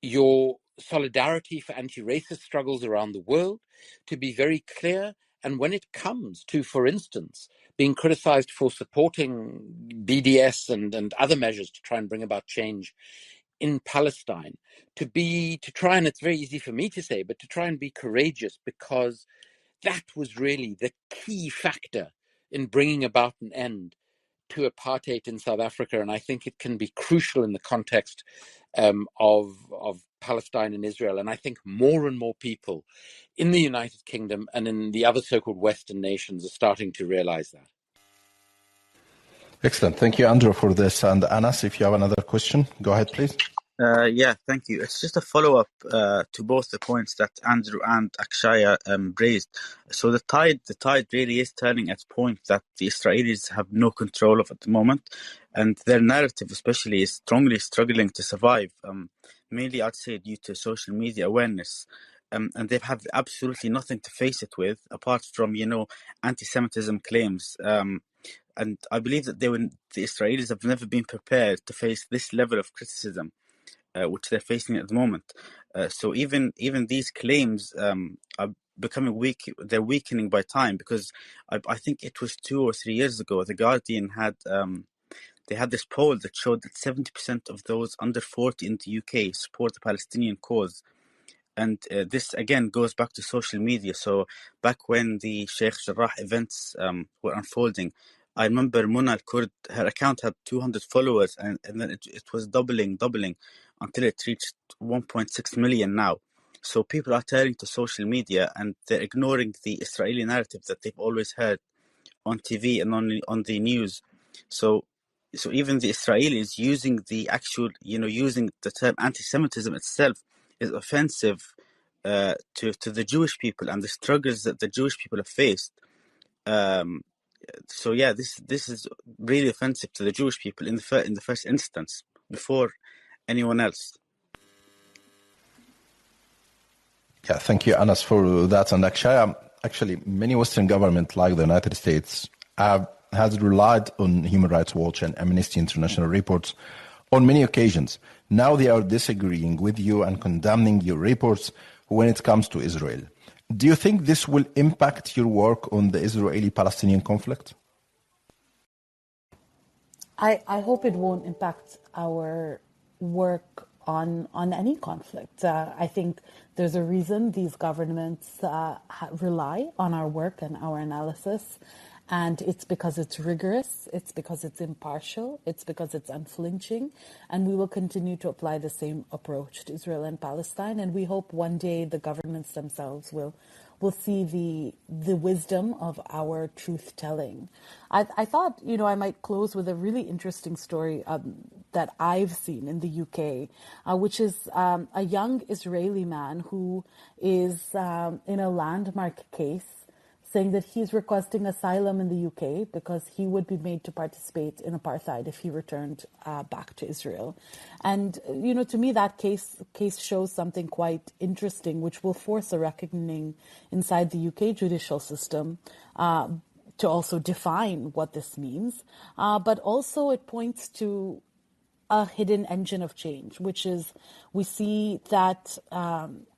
your solidarity for anti-racist struggles around the world, to be very clear. And when it comes to, for instance, being criticized for supporting BDS and other measures to try and bring about change in Palestine, to try, and it's very easy for me to say, but to try and be courageous, because that was really the key factor in bringing about an end to apartheid in South Africa. And I think it can be crucial in the context of Palestine and Israel. And I think more and more people in the United Kingdom and in the other so-called Western nations are starting to realize that.
Excellent. Thank you, Andrew, for this. And Anas, if you have another question, go ahead, please.
Yeah, thank you. It's just a follow-up to both the points that Andrew and Akshaya raised. So the tide really is turning at a point that the Israelis have no control of at the moment, and their narrative especially is strongly struggling to survive, mainly I'd say due to social media awareness. And they've had absolutely nothing to face it with, apart from, anti-Semitism claims. And I believe that the Israelis have never been prepared to face this level of criticism, which they're facing at the moment. So even these claims are becoming weak. They're weakening by time, because I think it was 2 or 3 years ago, The Guardian had they had this poll that showed that 70% of those under 40 in the UK support the Palestinian cause. And this again goes back to social media. So back when the Sheikh Jarrah events were unfolding, I remember Mona Al-Kurd, her account had 200 followers, and then it was doubling until it reached 1.6 million now. So people are turning to social media, and they're ignoring the Israeli narrative that they've always heard on TV and on the news. So even the Israelis using the actual, using the term anti-Semitism itself is offensive to the Jewish people and the struggles that the Jewish people have faced. So yeah, this is really offensive to the Jewish people in the first instance, before anyone else.
Yeah, thank you, Anas, for that. And actually, many Western governments, like the United States, has relied on Human Rights Watch and Amnesty International reports on many occasions. Now they are disagreeing with you and condemning your reports when it comes to Israel. Do you think this will impact your work on the Israeli-Palestinian conflict?
I hope it won't impact our work on any conflict. I think there's a reason these governments rely on our work and our analysis, and it's because it's rigorous, it's because it's impartial, it's because it's unflinching, and we will continue to apply the same approach to Israel and Palestine, and we hope one day the governments themselves will see the wisdom of our truth-telling. I thought, I might close with a really interesting story that I've seen in the UK, which is a young Israeli man who is in a landmark case saying that he's requesting asylum in the UK because he would be made to participate in apartheid if he returned back to Israel. And, to me, that case shows something quite interesting, which will force a reckoning inside the UK judicial system to also define what this means. But also it points to a hidden engine of change, which is we see that,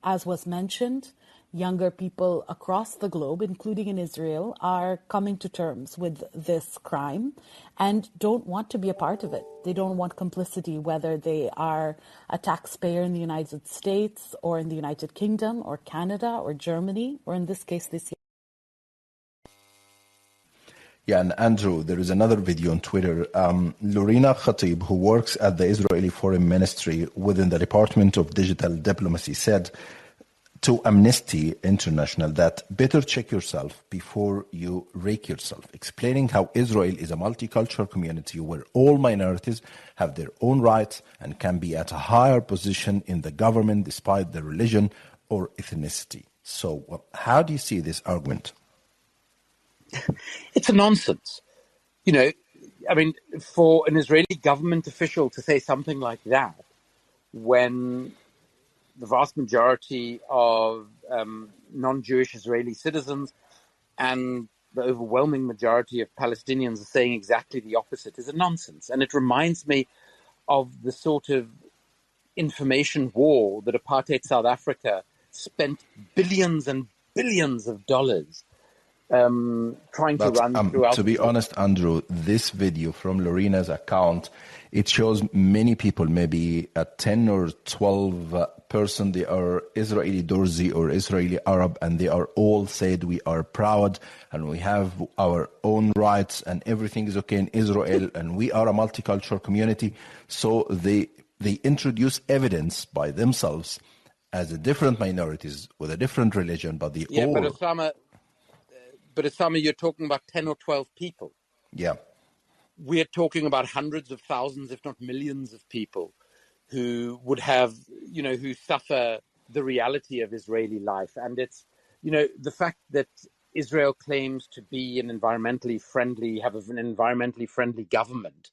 as was mentioned, younger people across the globe, including in Israel, are coming to terms with this crime and don't want to be a part of it. They don't want complicity, whether they are a taxpayer in the United States or in the United Kingdom or Canada or Germany, or in this case, this year.
Yeah, and Andrew, there is another video on Twitter. Lorena Khatib, who works at the Israeli Foreign Ministry within the Department of Digital Diplomacy, said to Amnesty International that better check yourself before you rake yourself, explaining how Israel is a multicultural community where all minorities have their own rights and can be at a higher position in the government despite their religion or ethnicity. So how do you see this argument?
It's a nonsense. You know, I mean, for an Israeli government official to say something like that when the vast majority of non-Jewish Israeli citizens and the overwhelming majority of Palestinians are saying exactly the opposite is a nonsense. And it reminds me of the sort of information war that apartheid South Africa spent billions and billions of dollars trying to
But
run throughout.
to be honest, Andrew, this video from Lorena's account, it shows many people, maybe 10 or 12 person, they are Israeli Dorzi or Israeli Arab, and they are all said we are proud and we have our own rights and everything is okay in Israel and we are a multicultural community. So they introduce evidence by themselves as a different minorities with a different religion, but they
Yeah,
all...
but Osama, you're talking about 10 or 12 people.
Yeah.
We're talking about hundreds of thousands, if not millions of people who would have, you know, who suffer the reality of Israeli life. And it's, you know, the fact that Israel claims to be an environmentally friendly, have an environmentally friendly government,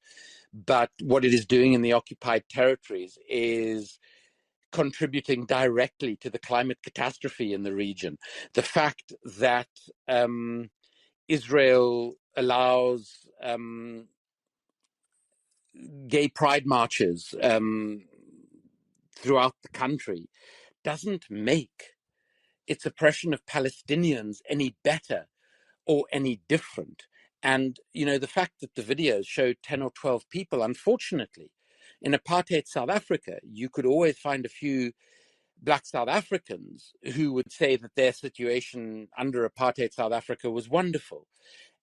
but what it is doing in the occupied territories is contributing directly to the climate catastrophe in the region. The fact that Israel allows gay pride marches throughout the country doesn't make its oppression of Palestinians any better or any different. And, you know, the fact that the videos showed 10 or 12 people, unfortunately, in apartheid South Africa, you could always find a few Black South Africans who would say that their situation under apartheid South Africa was wonderful.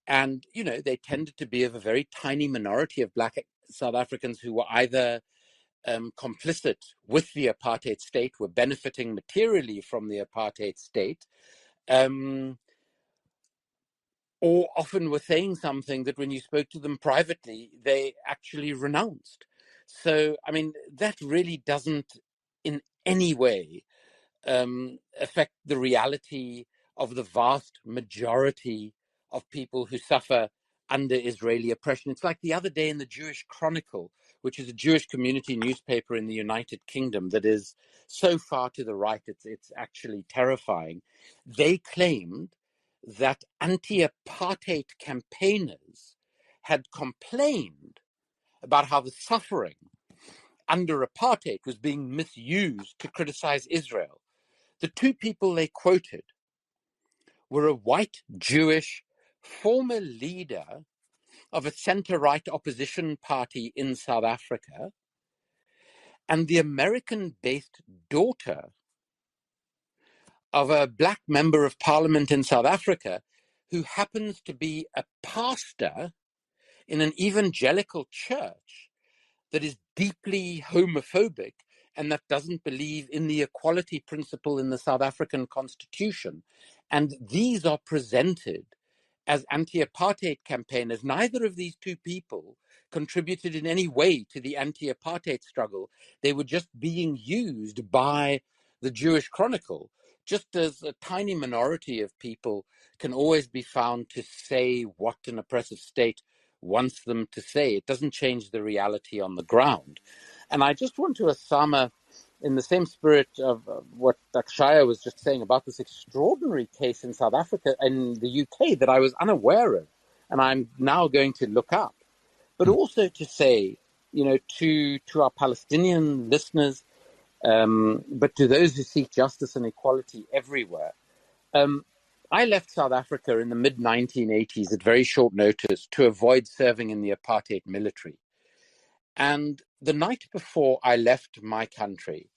And, you know, they tended to be of a very tiny minority of Black South Africans who were either complicit with the apartheid state, were benefiting materially from the apartheid state, or often were saying something that when you spoke to them privately, they actually renounced. So, I mean, that really doesn't in any way affect the reality of the vast majority of people who suffer under Israeli oppression. It's like the other day in the Jewish Chronicle, which is a Jewish community newspaper in the United Kingdom that is so far to the right, it's actually terrifying. They claimed that anti-apartheid campaigners had complained about how the suffering under apartheid was being misused to criticize Israel. The two people they quoted were a white Jewish former leader of a center-right opposition party in South Africa and the American-based daughter of a Black member of parliament in South Africa who happens to be a pastor in an evangelical church that is deeply homophobic and that doesn't believe in the equality principle in the South African constitution. And these are presented as anti-apartheid campaigners. Neither of these two people contributed in any way to the anti-apartheid struggle. They were just being used by the Jewish Chronicle, just as a tiny minority of people can always be found to say what an oppressive state wants them to say. It doesn't change the reality on the ground. And I just want to, Osama, in the same spirit of what Akshaya was just saying about this extraordinary case in South Africa and the UK that I was unaware of, and I'm now going to look up, but also to say, you know, to our Palestinian listeners, but to those who seek justice and equality everywhere, I left South Africa in the mid-1980s at very short notice to avoid serving in the apartheid military. And the night before I left my country,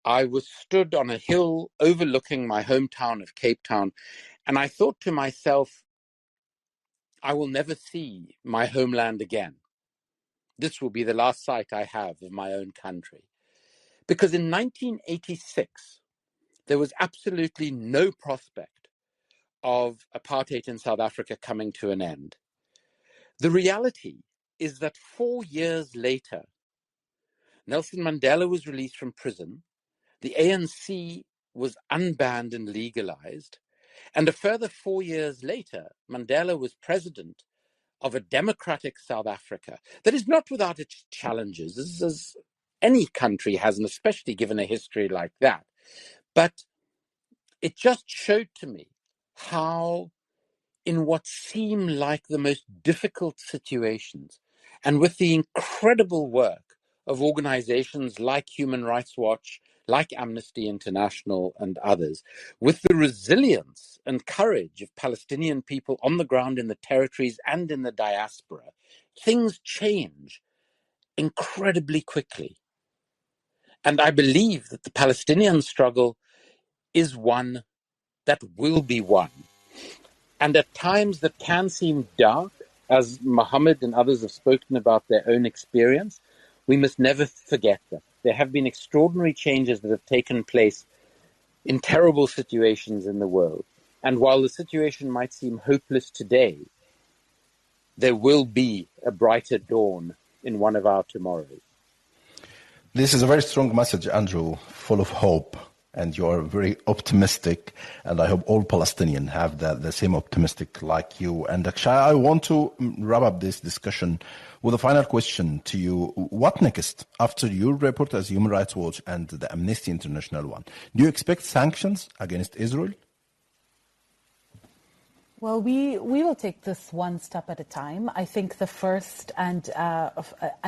I was stood on a hill overlooking my hometown of Cape Town, and I thought to myself, I will never see my homeland again. This will be the last sight I have of my own country. Because in 1986, there was absolutely no prospect of apartheid in South Africa coming to an end. The reality is that 4 years later, Nelson Mandela was released from prison, the ANC was unbanned and legalized, and a further 4 years later, Mandela was president of a democratic South Africa that is not without its challenges, as any country has, and especially given a history like that. But it just showed to me how, in what seemed like the most difficult situations, and with the incredible work of organizations like Human Rights Watch, like Amnesty International and others, with the resilience and courage of Palestinian people on the ground in the territories and in the diaspora, things change incredibly quickly. And I believe that the Palestinian struggle is one that will be won. And at times that can seem dark, as Mohammed and others have spoken about their own experience, we must never forget that. There have been extraordinary changes that have taken place in terrible situations in the world. And while the situation might seem hopeless today, there will be a brighter dawn in one of our tomorrows.
This is a very strong message, Andrew, full of hope. And you are very optimistic, and I hope all Palestinians have the same optimistic like you. And Akshay, I want to wrap up this discussion with a final question to you. What next after your report as Human Rights Watch and the Amnesty International one? Do you expect sanctions against Israel?
Well, we will take this one step at a time. I think the first and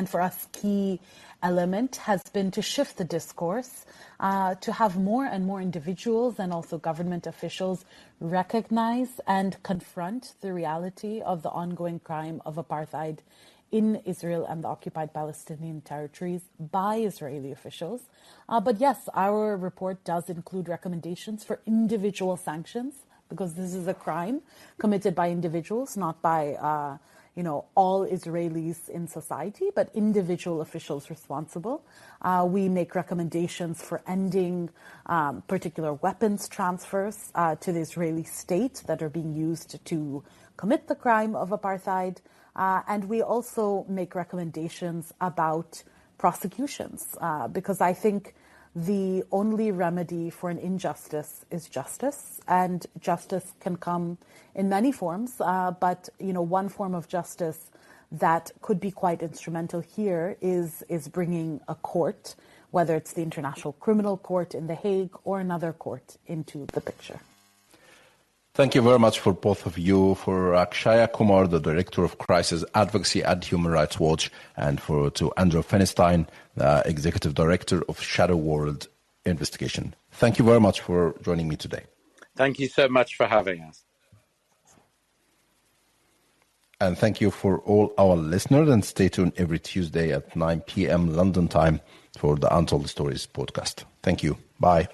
for us key element has been to shift the discourse, to have more and more individuals and also government officials recognize and confront the reality of the ongoing crime of apartheid in Israel and the occupied Palestinian territories by Israeli officials. But yes, our report does include recommendations for individual sanctions, because this is a crime committed by individuals, not by all Israelis in society, but individual officials responsible. We make recommendations for ending particular weapons transfers to the Israeli state that are being used to commit the crime of apartheid. And we also make recommendations about prosecutions, because I think the only remedy for an injustice is justice, and justice can come in many forms. But one form of justice that could be quite instrumental here is bringing a court, whether it's the International Criminal Court in The Hague or another court, into the picture.
Thank you very much for both of you, for Akshaya Kumar, the Director of Crisis Advocacy at Human Rights Watch, and to Andrew Feinstein, the Executive Director of Shadow World Investigation. Thank you very much for joining me today.
Thank you so much for having us.
And thank you for all our listeners, and stay tuned every Tuesday at 9 p.m. London time for the Untold Stories podcast. Thank you. Bye.